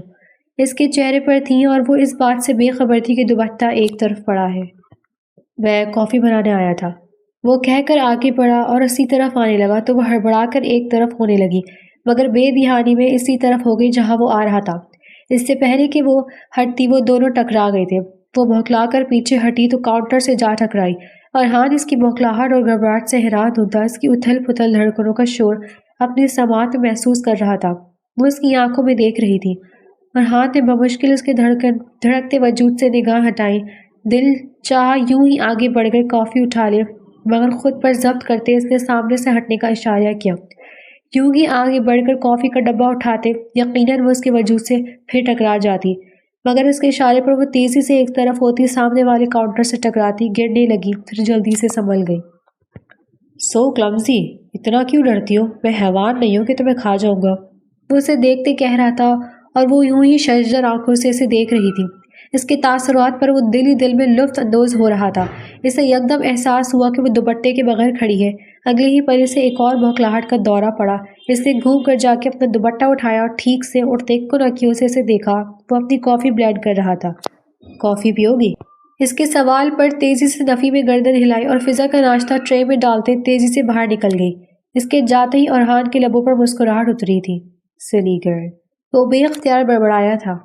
اس کے چہرے پر تھیں، اور وہ اس بات سے بے خبر تھی کہ دوپٹہ ایک طرف پڑا ہے۔ میں کافی بنانے آیا تھا، وہ کہہ کر آگے بڑھا اور اسی طرف آنے لگا تو وہ ہڑبڑا کر ایک طرف ہونے لگی، مگر بے دہانی میں اسی طرف ہو گئی جہاں وہ آ رہا تھا۔ اس سے پہلے کہ وہ ہٹتی وہ دونوں ٹکرا گئے تھے۔ وہ بھوکلا کر پیچھے ہٹی تو کاؤنٹر سے جا ٹکرائی۔ ارحان اس کی بھوکلاہٹ اور گھبراہٹ سے حیران ہوتا اس کی اتھل پھتل دھڑکنوں کا شور اپنی سماعت میں محسوس کر رہا تھا۔ وہ اس کی آنکھوں میں دیکھ رہی تھی۔ ارحان نے بمشکل اس کے دھڑکتے وجود سے نگاہ ہٹائی۔ دل چاہا یوں ہی آگے بڑھ کر کافی اٹھا لے، مگر خود پر ضبط کرتے اس نے سامنے سے ہٹنے کا اشارہ کیا۔ یوں ہی آگے بڑھ کر کافی کا ڈبہ اٹھاتے یقیناً وہ اس کے وجود سے پھر ٹکرا جاتی، مگر اس کے اشارے پر وہ تیزی سے ایک طرف ہوتی، سامنے والے کاؤنٹر سے ٹکراتی، گرنے لگی، پھر جلدی سے سنبھل گئی۔ سو کلمزی، اتنا کیوں ڈرتی ہو؟ میں حیوان نہیں ہوں کہ تمہیں کھا جاؤں گا، وہ اسے دیکھتے کہہ رہا تھا، اور وہ یوں ہی ششدر آنکھوں سے اسے دیکھ رہی تھی۔ اس کے تاثرات پر وہ دل ہی دل میں لطف اندوز ہو رہا تھا۔ اسے یکدم احساس ہوا کہ وہ دوپٹے کے بغیر کھڑی ہے۔ اگلے ہی پل اسے ایک اور بھوکلاہٹ کا دورہ پڑا۔ اس نے گھوم کر جا کے اپنا دوپٹہ اٹھایا اور ٹھیک سے اٹھتے کنکیوں سے اسے دیکھا۔ وہ اپنی کافی بلینڈ کر رہا تھا۔ کافی پیو گی؟ اس کے سوال پر تیزی سے نفی میں گردن ہلائی اور فضا کا ناشتہ ٹرے میں ڈالتے تیزی سے باہر نکل گئی۔ اس کے جاتے ہی ارحان کے لبوں پر مسکراہٹ اتری تھی۔ سلی گرل، وہ بے اختیار بڑبڑایا تھا۔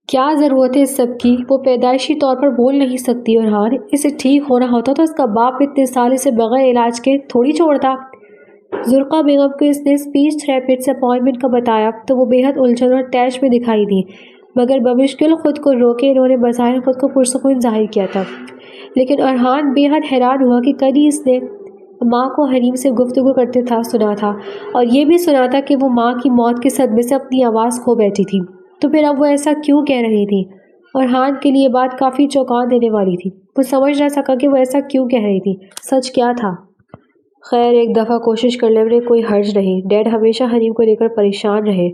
کیا ضرورت ہے اس سب کی؟ وہ پیدائشی طور پر بول نہیں سکتی ارحان، اسے ٹھیک ہونا ہوتا تو اس کا باپ اتنے سال اسے بغیر علاج کے تھوڑی چھوڑتا۔ زرقا بیگم کو اس نے اسپیچ تھراپسٹ سے اپائنٹمنٹ کا بتایا تو وہ بے حد الجھن اور طیش میں دکھائی دی، مگر بمشکل خود کو روکے انہوں نے بظاہر خود کو پرسکون ظاہر کیا تھا۔ لیکن ارحان بے حد حیران ہوا کہ کل ہی اس نے ماں کو حریم سے گفتگو کرتے سنا تھا، اور یہ بھی سنا تھا کہ وہ ماں کی موت کے صدمے سے اپنی آواز کھو بیٹھی تھی، تو پھر اب وہ ایسا کیوں کہہ رہی تھی؟ ارحان کے لیے بات کافی چونکا دینے والی تھی۔ وہ سمجھ نہ سکا کہ وہ ایسا کیوں کہہ رہی تھی، سچ کیا تھا۔ خیر، ایک دفعہ کوشش کر لینے میں کوئی حرج نہیں۔ ڈیڈ ہمیشہ حریم کو لے کر پریشان رہے،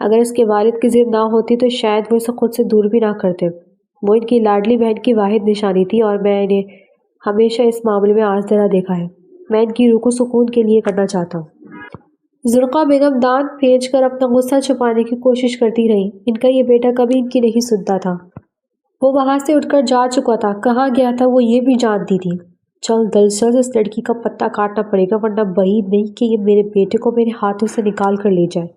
اگر اس کے والد کی ضد نہ ہوتی تو شاید وہ اسے خود سے دور بھی نہ کرتے۔ وہ ان کی لاڈلی بہن کی واحد نشانی تھی اور میں انہیں ہمیشہ اس معاملے میں آزدرا دیکھا ہے۔ میں ان کی روح کو سکون کے لیے کرنا چاہتا ہوں۔ زرقا بیگم دانت پھینچ کر اپنا غصہ چھپانے کی کوشش کرتی رہی۔ ان کا یہ بیٹا کبھی ان کی نہیں سنتا تھا۔ وہ وہاں سے اٹھ کر جا چکا تھا، کہاں گیا تھا وہ یہ بھی جانتی تھی۔ چل دلچسپ اس لڑکی کا پتہ کاٹنا پڑے گا، ورنہ بعید نہیں کہ یہ میرے بیٹے کو میرے ہاتھوں سے نکال کر لے جائے۔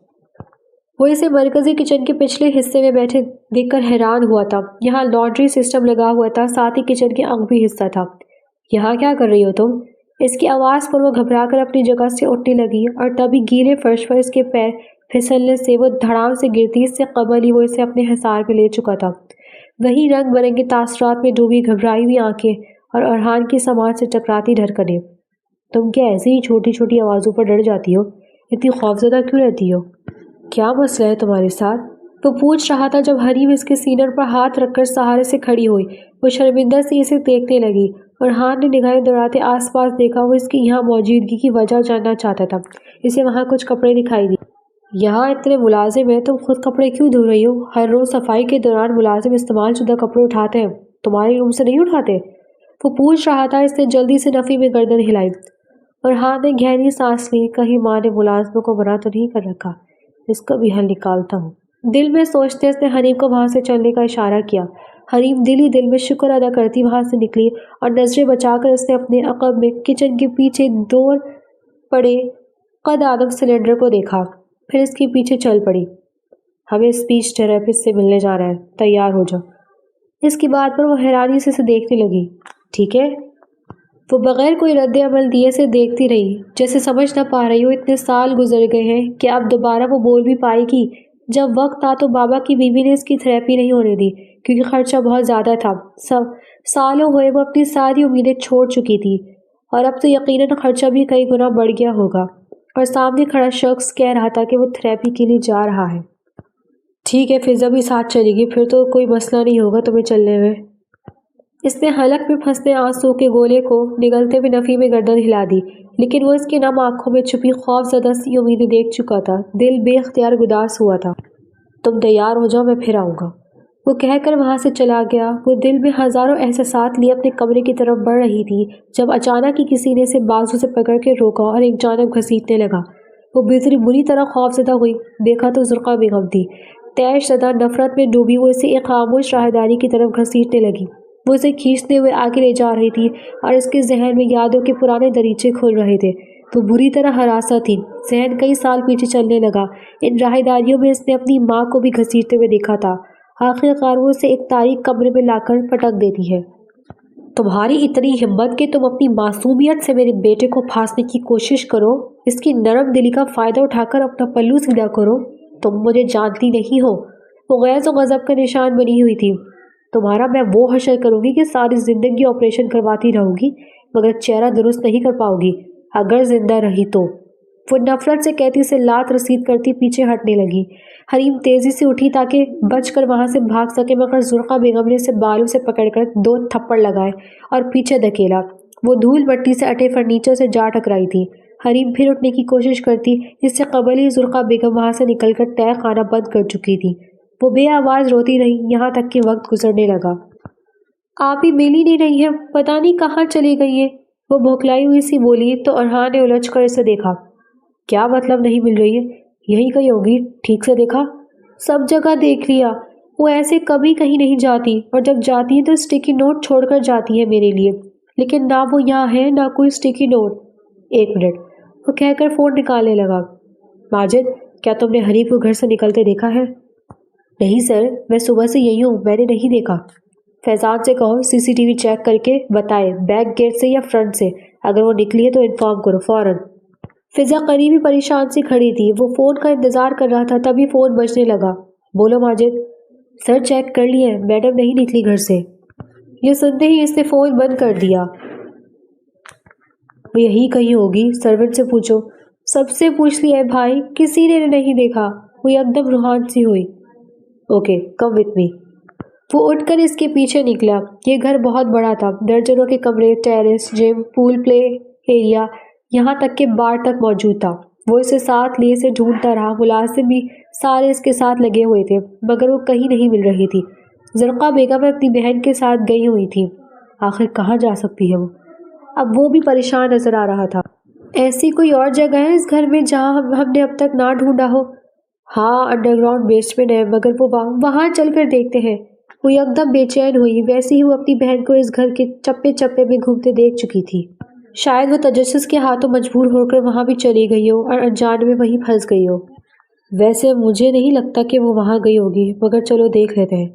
وہ اسے مرکزی کچن کے پچھلے حصے میں بیٹھے دیکھ کر حیران ہوا تھا۔ یہاں لانڈری سسٹم لگا ہوا تھا، ساتھ ہی کچن کے عقبی حصہ تھا۔ یہاں کیا کر رہی ہو تم؟ اس کی آواز پر وہ گھبرا کر اپنی جگہ سے اٹھنے لگی اور تبھی گیلے فرش پر اس کے پیر پھسلنے سے وہ دھڑام سے گرتی۔ اس سے قبل ہی وہ اسے اپنے حصار میں لے چکا تھا۔ وہی رنگ برنگے تاثرات میں ڈوبی گھبرائی ہوئی آنکھیں اور ارحان کی سماعت سے ٹکراتی دھڑکنیں۔ تم کیا ایسے ہی چھوٹی چھوٹی آوازوں پر ڈر جاتی ہو؟ اتنی خوفزدہ کیوں رہتی ہو؟ کیا مسئلہ ہے تمہارے ساتھ؟ وہ پوچھ رہا تھا جب حریم اس کے سینر پر ہاتھ رکھ کر سہارے سے کھڑی ہوئی۔ وہ شرمندہ سے اسے دیکھنے لگی۔ ارحان نے نگاہیں دوڑاتے آس پاس دیکھا۔ وہ اس کی یہاں موجودگی کی وجہ جاننا چاہتا تھا۔ اسے وہاں کچھ کپڑے دکھائی دیے۔ یہاں اتنے ملازم ہیں، تم خود کپڑے کیوں دھو رہی ہو؟ ہر روز صفائی کے دوران ملازم استعمال شدہ کپڑے اٹھاتے ہیں، تمہارے روم سے نہیں اٹھاتے؟ وہ پوچھ رہا تھا۔ اس نے جلدی سے نفی میں گردن ہلائی۔ ارحان نے گہری سانس لی۔ کہیں ماں نے ملازموں کو منع تو نہیں کر رکھا؟ اس کا بھی حل نکالتا ہوں، دل میں سوچتے اس نے حریم کو وہاں سے چلنے کا اشارہ کیا۔ حریم دل ہی دل میں شکر ادا کرتی وہاں سے نکلی اور نظریں بچا کر اس نے اپنے عقب میں کچن کے پیچھے دور پڑے قد آدم سلنڈر کو دیکھا، پھر اس کے پیچھے چل پڑی۔ ہمیں اسپیچ تھراپسٹ سے ملنے جانا ہے، تیار ہو جا۔ اس کی بات پر وہ حیرانی سے اسے دیکھنے لگی۔ ٹھیک ہے؟ وہ بغیر کوئی رد عمل دیے سے دیکھتی رہی، جیسے سمجھ نہ پا رہی ہو اتنے سال گزر گئے ہیں کہ اب دوبارہ وہ بول بھی پائے گی۔ جب وقت آ تو بابا کی بیوی نے اس کی تھراپی نہیں ہونے دی کیونکہ خرچہ بہت زیادہ تھا۔ سالوں ہوئے وہ اپنی ساری امیدیں چھوڑ چکی تھی اور اب تو یقیناً خرچہ بھی کئی گنا بڑھ گیا ہوگا، اور سامنے کھڑا شخص کہہ رہا تھا کہ وہ تھراپی کے لیے جا رہا ہے۔ ٹھیک ہے، فضا بھی ساتھ چلے گی، پھر تو کوئی مسئلہ نہیں ہوگا تمہیں چلنے میں۔ اس نے حلق میں پھنسے آنسو کے گولے کو نگلتے ہوئے نفی میں گردن ہلا دی، لیکن وہ اس کی نم آنکھوں میں چھپی خوف زدہ سی امیدیں دیکھ چکا تھا۔ دل بے اختیار گداس ہوا تھا۔ تم تیار ہو جاؤ، میں پھر آؤں گا، وہ کہہ کر وہاں سے چلا گیا۔ وہ دل میں ہزاروں احساسات لیے اپنے کمرے کی طرف بڑھ رہی تھی جب اچانک ہی کسی نے اسے بازو سے پکڑ کے روکا اور ایک جانب گھسیٹنے لگا۔ وہ بری طرح خوف زدہ ہوئی، دیکھا تو زرقا بیگم تھی۔ تیش زدہ نفرت میں ڈوبی وہ اسے ایک خاموش راہداری کی طرف گھسیٹنے لگی۔ وہ اسے کھینچتے ہوئے آگے لے جا رہی تھی اور اس کے ذہن میں یادوں کے پرانے دریچے کھل رہے تھے۔ وہ بری طرح ہراساں تھی۔ ذہن کئی سال پیچھے چلنے لگا۔ ان راہداریوں میں اس نے اپنی ماں کو بھی گھسیٹتے ہوئے دیکھا تھا۔ آخرکار وہ اسے ایک تاریک کمرے میں لا کر پٹک دیتی ہے۔ تمہاری اتنی ہمت کہ تم اپنی معصومیت سے میرے بیٹے کو پھانسنے کی کوشش کرو، اس کی نرم دلی کا فائدہ اٹھا کر اپنا پلو سیدھا کرو۔ تم مجھے جانتی نہیں ہو۔ وہ غیظ و غضب کا نشان بنی ہوئی تھی۔ تمہارا میں وہ حشر کروں گی کہ ساری زندگی آپریشن کرواتی رہوں گی مگر چہرہ درست نہیں کر پاؤ گی اگر زندہ رہی تو۔ وہ نفرت سے کہتی سے لات رسید کرتی پیچھے ہٹنے لگی۔ حریم تیزی سے اٹھی تاکہ بچ کر وہاں سے بھاگ سکے، مگر زرقا بیگم نے اسے بالوں سے پکڑ کر 2 تھپڑ لگائے اور پیچھے دھکیلا۔ وہ دھول مٹی سے اٹے فرنیچر سے جا ٹکرائی تھی۔ حریم پھر اٹھنے کی کوشش کرتی، اس سے قبل ہی زرقا بیگم وہاں سے نکل کر تہہ خانہ بند کر چکی تھی۔ وہ بے آواز روتی رہی یہاں تک کہ وقت گزرنے لگا۔ آپ ہی مل ہی نہیں رہی ہیں، پتہ نہیں کہاں چلی گئی ہیں، وہ بھوکلائی ہوئی سی بولی تو ارحان نے الجھ کر اسے دیکھا۔ کیا مطلب نہیں مل رہی ہے؟ یہی کہیں ہوگی، ٹھیک سے دیکھا؟ سب جگہ دیکھ لیا، وہ ایسے کبھی کہیں نہیں جاتی اور جب جاتی ہے تو اسٹیکی نوٹ چھوڑ کر جاتی ہے میرے لیے، لیکن نہ وہ یہاں ہے نہ کوئی اسٹیکی نوٹ۔ 1 منٹ، وہ کہہ کر فون نکالنے لگا۔ ماجد، کیا تم نے حریم کو گھر سے نکلتے دیکھا ہے؟ نہیں سر، میں صبح سے یہی ہوں، میں نے نہیں دیکھا۔ فیضان سے کہو CCTV چیک کر کے بتائے، بیک گیٹ سے یا فرنٹ سے، اگر وہ نکلی ہے تو انفارم کرو فوراً۔ فضا قریبی پریشان سی کھڑی تھی، وہ فون کا انتظار کر رہا تھا، تبھی فون بجنے لگا۔ بولو ماجد۔ سر چیک کر لیے، میڈم نہیں نکلی گھر سے۔ یہ سنتے ہی اس نے فون بند کر دیا۔ وہ یہی کہیں ہوگی، سرونٹ سے پوچھو۔ سب سے پوچھ لیا ہے بھائی، کسی نے نہیں دیکھا۔ وہ ایک دم روحان سی ہوئی۔ Okay, come with me. وہ اٹھ کر اس کے پیچھے نکلا۔ یہ گھر بہت بڑا تھا، درجنوں کے کمرے، ٹیرس، جم، پول، پلے ایریا، یہاں تک کہ بار تک موجود تھا۔ وہ اسے ساتھ لیے سے ڈھونڈتا رہا، ملازم بھی سارے اس کے ساتھ لگے ہوئے تھے مگر وہ کہیں نہیں مل رہی تھی۔ زرقا بیگم اپنی بہن کے ساتھ گئی ہوئی تھی، آخر کہاں جا سکتی ہے وہ؟ اب وہ بھی پریشان نظر آ رہا تھا۔ ایسی کوئی اور جگہ ہے اس گھر میں جہاں ہم نے اب تک نہ ڈھونڈا ہو؟ ہاں، انڈر گراؤنڈ بیسمنٹ ہے، مگر وہ وہاں چل کر دیکھتے ہیں۔ وہ یکدم بے چین ہوئی، ویسے ہی وہ اپنی بہن کو اس گھر کے چپے چپے میں گھومتے دیکھ چکی تھی۔ شاید وہ تجسس کے ہاتھوں مجبور ہو کر وہاں بھی چلی گئی ہو اور انجان میں وہیں پھنس گئی ہو۔ ویسے مجھے نہیں لگتا کہ وہ وہاں گئی ہوگی، مگر چلو دیکھ لیتے ہیں،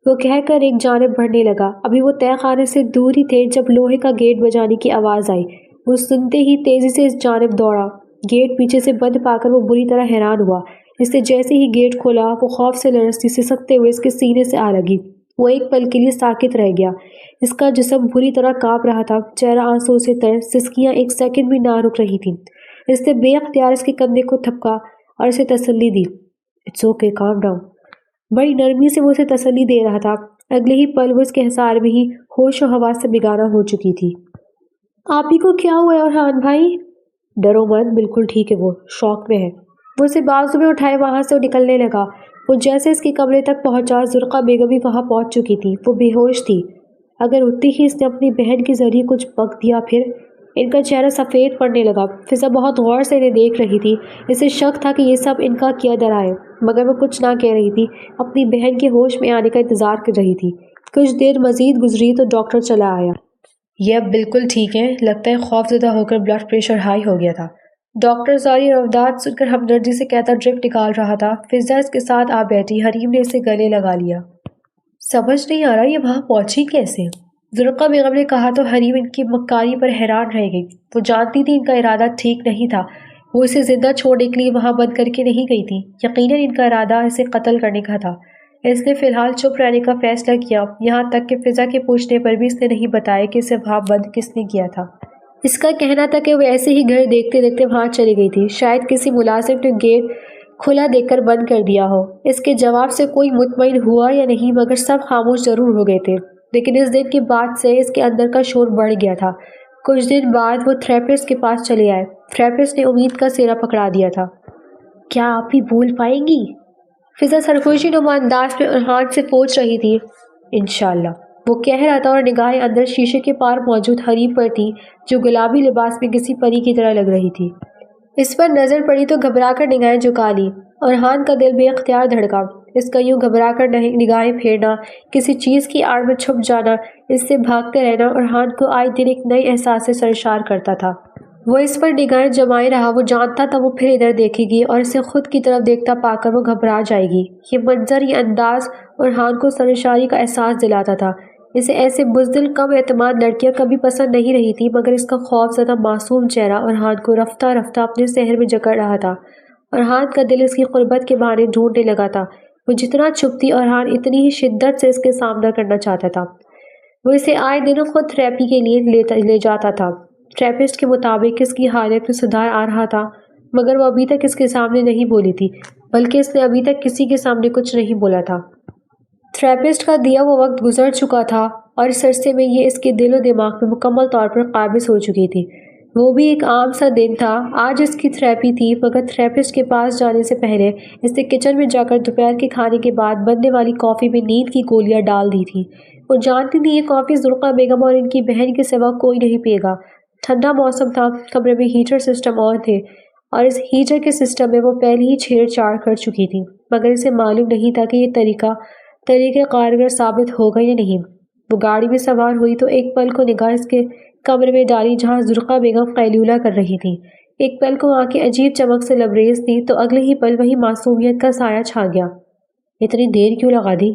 وہ کہہ کر ایک جانب بڑھنے لگا۔ ابھی وہ تہہ خانے سے دور ہی تھے جب لوہے کا گیٹ بجانے کی آواز آئی۔ وہ سنتے ہی تیزی سے اس جانب دوڑا۔ گیٹ پیچھے سے بند پا کر وہ بری طرح حیران ہوا۔ اس نے جیسے ہی گیٹ کھولا، وہ خوف سے لرزتی سسکتے ہوئے اس کے سینے سے آ لگی۔ وہ ایک پل کے لیے ساکت رہ گیا۔ اس کا جسم بری طرح کانپ رہا تھا، چہرہ آنسو سے تر، سسکیاں ایک سیکنڈ بھی نہ رک رہی تھیں۔ اس نے بے اختیار اس کے کندھے کو تھپکا اور اسے تسلی دی۔ It's okay, calm down. بڑی نرمی سے وہ اسے تسلی دے رہا تھا۔ اگلے ہی پل وہ اس کے حصار میں ہی ہوش و حواس سے بیگانہ ہو چکی تھی۔ آپ ہی کو کیا ہوا ہے ارحان بھائی؟ ڈرو مت، بالکل ٹھیک ہے، وہ شوق میں ہے۔ وہ اسے بازو میں اٹھائے وہاں سے نکلنے لگا۔ وہ جیسے اس کے کمرے تک پہنچا، زرقا بیگم بھی وہاں پہنچ چکی تھی۔ وہ بے ہوش تھی۔ اگر اٹھتی ہی اس نے اپنی بہن کے ذریعے کچھ بک دیا پھر؟ ان کا چہرہ سفید پڑنے لگا۔ فضا بہت غور سے انہیں دیکھ رہی تھی۔ اسے شک تھا کہ یہ سب ان کا کیا ڈرا ہے، مگر وہ کچھ نہ کہہ رہی تھی، اپنی بہن کے ہوش میں آنے کا انتظار کر رہی تھی۔ کچھ دیر مزید گزری تو ڈاکٹر چلا آیا۔ یہ اب بالکل ٹھیک ہے، لگتا ہے خوف زدہ ہو کر بلڈ پریشر ہائی ہو گیا تھا۔ ڈاکٹر ساری روادات سن کر ہمدردی سے کہتا ڈرپ نکال رہا تھا۔ فضا اس کے ساتھ آ بیٹھی۔ حریم نے اسے گلے لگا لیا۔ سمجھ نہیں آ رہا یہ وہاں پہنچی کیسے؟ زرقا بیگم نے کہا تو حریم ان کی مکاری پر حیران رہ گئی۔ وہ جانتی تھی ان کا ارادہ ٹھیک نہیں تھا۔ وہ اسے زندہ چھوڑنے کے لیے وہاں بند کر کے نہیں گئی تھی۔ یقیناً ان کا ارادہ اسے قتل کرنے کا تھا۔ اس نے فی الحال چپ رہنے کا فیصلہ کیا، یہاں تک کہ فضا کے پوچھنے پر بھی اس نے نہیں بتایا کہ اسے وہاں بند کس نے کیا تھا۔ اس کا کہنا تھا کہ وہ ایسے ہی گھر دیکھتے دیکھتے وہاں چلی گئی تھی، شاید کسی ملازم نے گیٹ کھلا دیکھ کر بند کر دیا ہو۔ اس کے جواب سے کوئی مطمئن ہوا یا نہیں، مگر سب خاموش ضرور ہو گئے تھے۔ لیکن اس دن کے بعد سے اس کے اندر کا شور بڑھ گیا تھا۔ کچھ دن بعد وہ تھراپسٹ کے پاس چلے آئے۔ تھراپسٹ نے امید کا سہرا پکڑا دیا تھا۔ کیا آپ بھی بھول پائیں گی؟ فضا سرخوشی نما انداز میں ارحان سے پوچھ رہی تھی۔ انشاءاللہ، وہ کہہ رہا تھا اور نگاہیں اندر شیشے کے پار موجود حریم پر تھی، جو گلابی لباس میں کسی پری کی طرح لگ رہی تھی۔ اس پر نظر پڑی تو گھبرا کر نگاہیں جھکا لی۔ ارحان کا دل بے اختیار دھڑکا۔ اس کا یوں گھبرا کر نگاہیں پھیرنا، کسی چیز کی آڑ میں چھپ جانا، اس سے بھاگتے رہنا ارحان کو آئے دن ایک نئے احساس سے سرشار کرتا تھا۔ وہ اس پر نگاہیں جمائے رہا۔ وہ جانتا تھا وہ پھر ادھر دیکھے گی اور اسے خود کی طرف دیکھتا پا کر وہ گھبرا جائے گی۔ یہ منظر، یہ انداز ارحان کو سرشاری کا احساس دلاتا تھا۔ اسے ایسے بزدل کم اعتماد لڑکیاں کبھی پسند نہیں رہی تھی، مگر اس کا خوف زدہ معصوم چہرہ ارحان کو رفتہ رفتہ اپنے سحر میں جکڑ رہا تھا۔ ارحان کا دل اس کی قربت کے بہانے ڈھونڈنے لگا تھا۔ وہ جتنا چھپتی ارحان اتنی ہی شدت سے اس کے سامنا کرنا چاہتا تھا۔ وہ اسے آئے دن خود تھراپی کے لیے لے جاتا تھا۔ تھراپسٹ کے مطابق اس کی حالت میں سدھار آ رہا تھا، مگر وہ ابھی تک اس کے سامنے نہیں بولی تھی، بلکہ اس نے ابھی تک کسی کے سامنے کچھ نہیں بولا تھا۔ تھراپسٹ کا دیا وہ وقت گزر چکا تھا اور اس عرصے میں یہ اس کے دل و دماغ میں مکمل طور پر قابض ہو چکی تھی۔ وہ بھی ایک عام سا دن تھا۔ آج اس کی تھراپی تھی، مگر تھراپسٹ کے پاس جانے سے پہلے اس نے کچن میں جا کر دوپہر کے کھانے کے بعد بننے والی کافی میں نیند کی گولیاں ڈال دی تھیں۔ وہ جانتی تھی یہ کافی زرقا بیگم اور ان کی بہن کے سوا کوئی نہیں پیے گا۔ ٹھنڈا موسم تھا، کمرے میں ہیٹر سسٹم آن تھے اور اس ہیٹر کے سسٹم میں وہ پہلے ہی چھیڑ چھاڑ کر چکی تھی، مگر اسے معلوم نہیں تھا کہ یہ طریقہ کارگر ثابت ہوگا یا نہیں۔ وہ گاڑی میں سوار ہوئی تو ایک پل کو نگاہ اس کے کمرے میں ڈالی جہاں زرقا بیگم قیلولہ کر رہی تھی۔ ایک پل کو آنکھیں عجیب چمک سے لبریز تھیں تو اگلے ہی پل وہی معصومیت کا سایہ چھا گیا۔ اتنی دیر کیوں لگا دی؟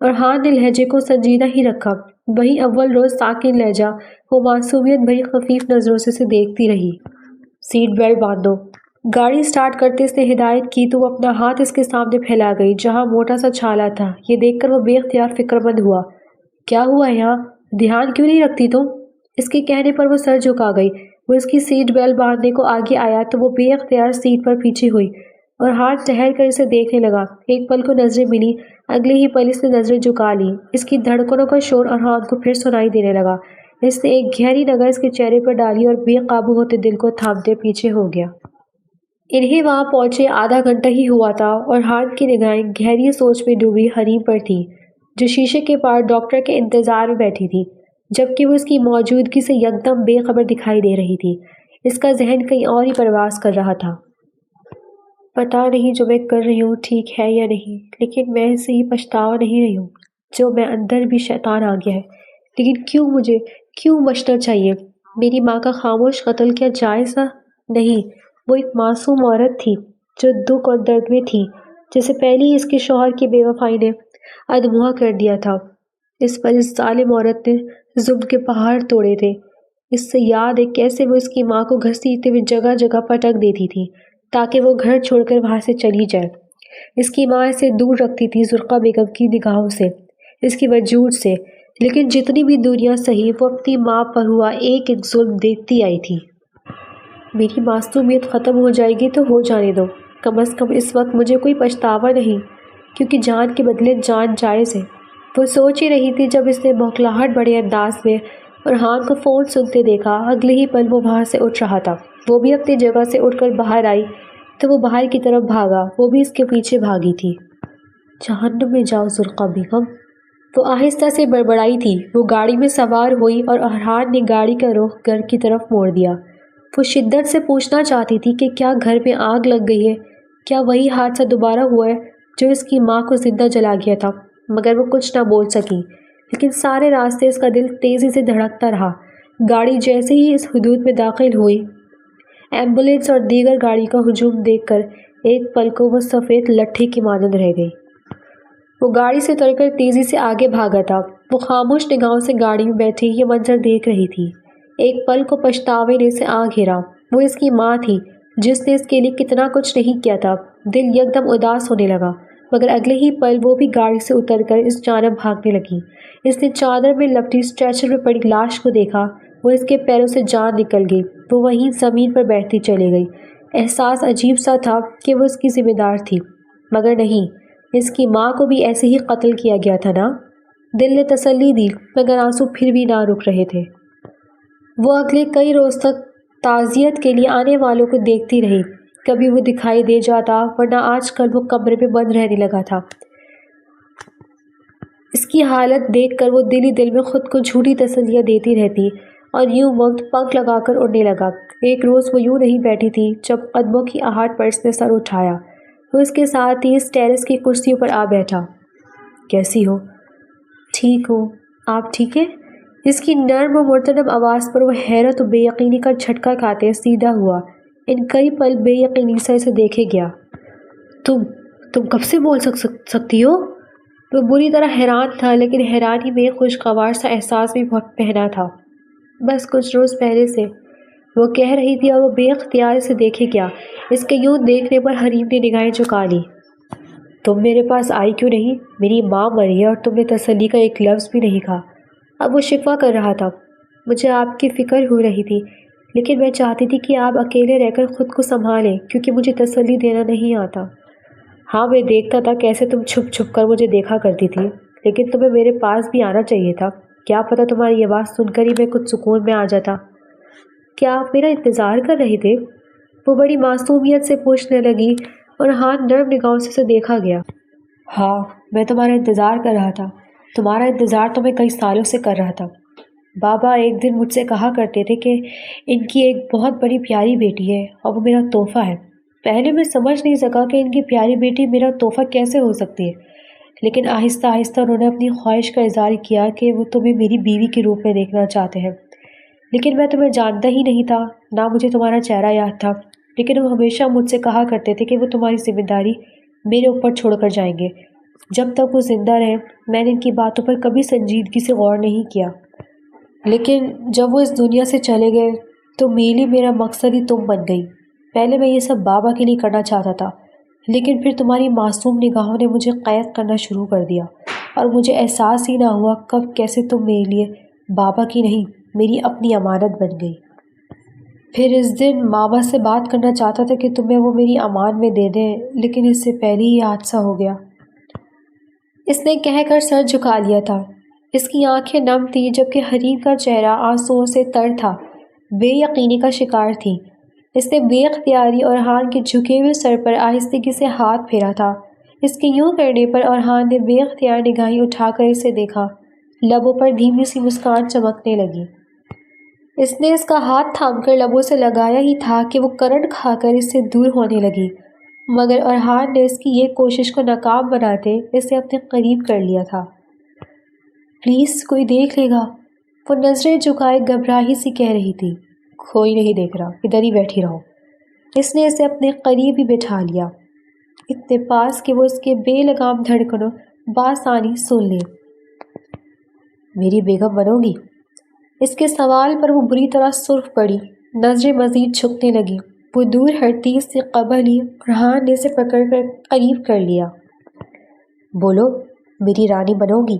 ارحان نے لہجے کو سنجیدہ ہی رکھا۔ وہی اول روز ساکن لہجہ، وہ معصومیت بھری خفیف نظروں سے اسے دیکھتی رہی۔ سیٹ بیلٹ باندھو۔ گاڑی سٹارٹ کرتے اس نے ہدایت کی تو وہ اپنا ہاتھ اس کے سامنے پھیلا گئی جہاں موٹا سا چھالا تھا۔ یہ دیکھ کر وہ بے اختیار فکر مند ہوا۔ کیا ہوا یہاں؟ دھیان کیوں نہیں رکھتی تم؟ اس کے کہنے پر وہ سر جھکا گئی۔ وہ اس کی سیٹ بیلٹ باندھنے کو آگے آیا تو وہ بے اختیار سیٹ پر پیچھے ہوئی اور ہاتھ ٹہر کر اسے دیکھنے لگا۔ ایک پل کو نظریں ملی، اگلے ہی پل اس نے نظریں جھکا لی۔ اس کی دھڑکنوں کا شور ارحان کو پھر سنائی دینے لگا۔ اس نے ایک گہری نگاہ اس کے چہرے پر ڈالی اور بے قابو ہوتے دل کو تھامتے پیچھے ہو گیا۔ انہیں وہاں پہنچے آدھا گھنٹہ ہی ہوا تھا اور ہان کی نگاہیں گہری سوچ میں ڈوبی حریم پر تھی، جو شیشے کے پار ڈاکٹر کے انتظار میں بیٹھی تھی، جبکہ وہ اس کی موجودگی سے یکدم بے خبر دکھائی دے رہی تھی۔ اس کا ذہن کہیں اور ہی پرواز کر رہا تھا۔ پتہ نہیں جو میں کر رہی ہوں ٹھیک ہے یا نہیں، لیکن میں اسے ہی پچھتاوا نہیں رہی ہوں۔ جو میں اندر بھی شیطان آ گیا ہے، لیکن کیوں بچنا چاہیے؟ میری ماں کا خاموش قتل کیا جائز تھا؟ نہیں، وہ ایک معصوم عورت تھی جو دکھ اور درد میں تھی، جسے پہلے ہی اس کے شوہر کی بے وفائی نے ادموا کر دیا تھا۔ اس پر اس ظالم عورت نے ظلم کے پہاڑ توڑے تھے۔ اس سے یاد ہے کیسے وہ اس کی ماں کو گھسیٹتے ہوئے جگہ جگہ پٹک دیتی تھی تاکہ وہ گھر چھوڑ کر وہاں سے چلی جائے۔ اس کی ماں اسے دور رکھتی تھی زرقہ بیگم کی نگاہوں سے، اس کی وجود سے، لیکن جتنی بھی دوریاں سہی وہ اپنی ماں پر ہوا ایک ایک ظلم دیکھتی آئی تھی۔ میری معصومیت ختم ہو جائے گی تو ہو جانے دو، کم از کم اس وقت مجھے کوئی پچھتاوا نہیں، کیونکہ جان کے بدلے جان جائز ہے۔ وہ سوچ ہی رہی تھی جب اس نے بھوکلاہٹ بڑے انداز میں فرحان کو فون سنتے دیکھا۔ اگلے ہی پل وہ وہاں سے اٹھ رہا تھا۔ وہ بھی اپنی جگہ سے اٹھ کر باہر آئی تو وہ باہر کی طرف بھاگا، وہ بھی اس کے پیچھے بھاگی تھی۔ جہنم میں جاؤ زرقہ بیگم، وہ آہستہ سے بڑبڑائی تھی۔ وہ گاڑی میں سوار ہوئی اور فرحان نے گاڑی کا رخ گھر کی طرف موڑ دیا۔ وہ شدت سے پوچھنا چاہتی تھی کہ کیا گھر میں آگ لگ گئی ہے، کیا وہی حادثہ دوبارہ ہوا ہے جو اس کی ماں کو زندہ جلا گیا تھا، مگر وہ کچھ نہ بول سکی۔ لیکن سارے راستے اس کا دل تیزی سے دھڑکتا رہا۔ گاڑی جیسے ہی اس حدود میں داخل ہوئی، ایمبولینس اور دیگر گاڑی کا ہجوم دیکھ کر ایک پل کو وہ سفید لٹھے کی مانند رہ گئی۔ وہ گاڑی سے اتر کر تیزی سے آگے بھاگا تھا۔ وہ خاموش نگاہوں سے گاڑی میں بیٹھی یہ منظر دیکھ رہی تھی۔ ایک پل کو پچھتاوے نے اسے آ گھیرا۔ وہ اس کی ماں تھی جس نے اس کے لیے کتنا کچھ نہیں کیا تھا۔ دل یکدم اداس ہونے لگا، مگر اگلے ہی پل وہ بھی گاڑی سے اتر کر اس جانب بھاگنے لگی۔ اس نے چادر میں لپٹی اسٹریچر میں پڑی لاش کو دیکھا۔ وہ اس کے پیروں سے جان نکل گئی۔ وہ وہیں زمین پر بیٹھتی چلی گئی۔ احساس عجیب سا تھا کہ وہ اس کی ذمہ دار تھی، مگر نہیں، اس کی ماں کو بھی ایسے ہی قتل کیا گیا تھا نا۔ دل نے تسلی دی، مگر آنسو پھر بھی نہ رک رہے تھے۔ وہ اگلے کئی روز تک تعزیت کے لیے آنے والوں کو دیکھتی رہی۔ کبھی وہ دکھائی دے جاتا، ورنہ آج کل وہ کمرے میں بند رہنے لگا تھا۔ اس کی حالت دیکھ کر وہ دل ہی دل میں خود کو جھوٹی تسلیاں دیتی رہتی اور یوں وقت پنکھ لگا کر اڑنے لگا۔ ایک روز وہ یوں نہیں بیٹھی تھی جب قدموں کی آہٹ پر اس نے سر اٹھایا۔ وہ اس کے ساتھ ہی اس ٹیرس کی کرسیوں پر آ بیٹھا۔ کیسی ہو؟ ٹھیک ہوں، آپ ٹھیک ہیں؟ اس کی نرم و مرتنم آواز پر وہ حیرت و بے یقینی کا جھٹکا کھاتے سیدھا ہوا۔ ان کئی پل بے یقینی سے اسے دیکھے گیا۔ تم کب سے بول سکتی ہو؟ وہ بری طرح حیران تھا، لیکن حیرانی میں خوشگوار سا احساس بھی بہت پہنا تھا۔ بس کچھ روز پہلے سے، وہ کہہ رہی تھی اور وہ بے اختیار سے دیکھے گیا۔ اس کے یوں دیکھنے پر حریم نے نگاہیں جھکا لی۔ تم میرے پاس آئی کیوں نہیں؟ میری ماں مری ہے اور تم نے تسلی کا ایک لفظ بھی نہیں کہا۔ اب وہ شکوہ کر رہا تھا۔ مجھے آپ کی فکر ہو رہی تھی، لیکن میں چاہتی تھی کہ آپ اکیلے رہ کر خود کو سنبھالیں، کیونکہ مجھے تسلی دینا نہیں آتا۔ ہاں، میں دیکھتا تھا کیسے تم چھپ چھپ کر مجھے دیکھا کرتی تھی، لیکن تمہیں میرے پاس بھی آنا چاہیے تھا۔ کیا پتہ تمہاری آواز سن کر ہی میں کچھ سکون میں آ جاتا۔ کیا آپ میرا انتظار کر رہے تھے؟ وہ بڑی معصومیت سے پوچھنے لگی اور ہاتھ نرم نگاہوں سے اسے دیکھا گیا۔ ہاں، میں تمہارا انتظار کر رہا تھا۔ تمہارا انتظار تو میں کئی سالوں سے کر رہا تھا۔ بابا ایک دن مجھ سے کہا کرتے تھے کہ ان کی ایک بہت بڑی پیاری بیٹی ہے اور وہ میرا تحفہ ہے۔ پہلے میں سمجھ نہیں سکا کہ ان کی پیاری بیٹی میرا تحفہ کیسے ہو سکتی ہے، لیکن آہستہ آہستہ انہوں نے اپنی خواہش کا اظہار کیا کہ وہ تمہیں میری بیوی کے روپ میں دیکھنا چاہتے ہیں۔ لیکن میں تمہیں جانتا ہی نہیں تھا، نہ مجھے تمہارا چہرہ یاد تھا، لیکن وہ ہمیشہ مجھ سے کہا کرتے تھے کہ وہ تمہاری ذمہ داری میرے اوپر چھوڑ کر جائیں گے۔ جب تک وہ زندہ رہے میں نے ان کی باتوں پر کبھی سنجیدگی سے غور نہیں کیا، لیکن جب وہ اس دنیا سے چلے گئے تو میرا مقصد ہی تم بن گئی۔ پہلے میں یہ سب بابا کے لیے کرنا چاہتا تھا، لیکن پھر تمہاری معصوم نگاہوں نے مجھے قید کرنا شروع کر دیا اور مجھے احساس ہی نہ ہوا کب کیسے تم میرے لیے بابا کی نہیں میری اپنی امانت بن گئی۔ پھر اس دن ماما سے بات کرنا چاہتا تھا کہ تمہیں وہ میری امان میں دے دیں، لیکن اس سے پہلے ہی حادثہ ہو گیا۔ اس نے کہہ کر سر جھکا لیا تھا۔ اس کی آنکھیں نم تھیں جبکہ حریم کا چہرہ آنسوؤں سے تر تھا، بے یقینی کا شکار تھی۔ اس نے بے اختیاری اورحان کے جھکے ہوئے سر پر آہستگی سے ہاتھ پھیرا تھا۔ اس کے یوں کرنے پر اورحان نے بے اختیار نگاہیں اٹھا کر اسے دیکھا۔ لبوں پر دھیمی سی مسکان چمکنے لگی۔ اس نے اس کا ہاتھ تھام کر لبوں سے لگایا ہی تھا کہ وہ کرنٹ کھا کر اس سے دور ہونے لگی، مگر اورحان نے اس کی یہ کوشش کو ناکام بناتے اسے اپنے قریب کر لیا تھا۔ پلیز کوئی دیکھ لے گا، وہ نظریں جھکائے گھبراہی سی کہہ رہی تھی۔ کوئی نہیں دیکھ رہا، ادھر ہی بیٹھی رہو۔ اس نے اسے اپنے قریب ہی بٹھا لیا، اتنے پاس کہ وہ اس کے بے لگام دھڑکنوں بآسانی سن لے۔ میری بیگم بنو گی؟ اس کے سوال پر وہ بری طرح سرخ پڑی، نظریں مزید جھکنے لگیں۔ وہ دور ہٹتی اس سے قبل ہی اورحان نے اسے پکڑ کر قریب کر لیا۔ بولو، میری رانی بنو گی؟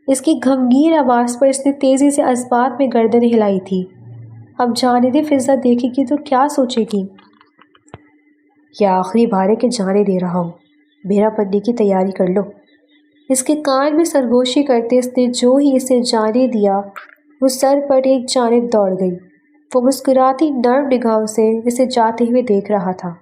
اس کی غمگین آواز پر اس نے تیزی سے اسبات میں گردن ہلائی تھی۔ اب جانے دے، فضا دیکھے گی تو کیا سوچے گی؟ یہ آخری بار ہے کہ جانے دے رہا ہوں، میرا بننے کی تیاری کر لو۔ اس کے کان میں سرگوشی کرتے اس نے جو ہی اسے جانے دیا، وہ سر پر ایک جانب دوڑ گئی۔ وہ مسکراتی نرم نگاہوں سے اسے جاتے ہوئے دیکھ رہا تھا۔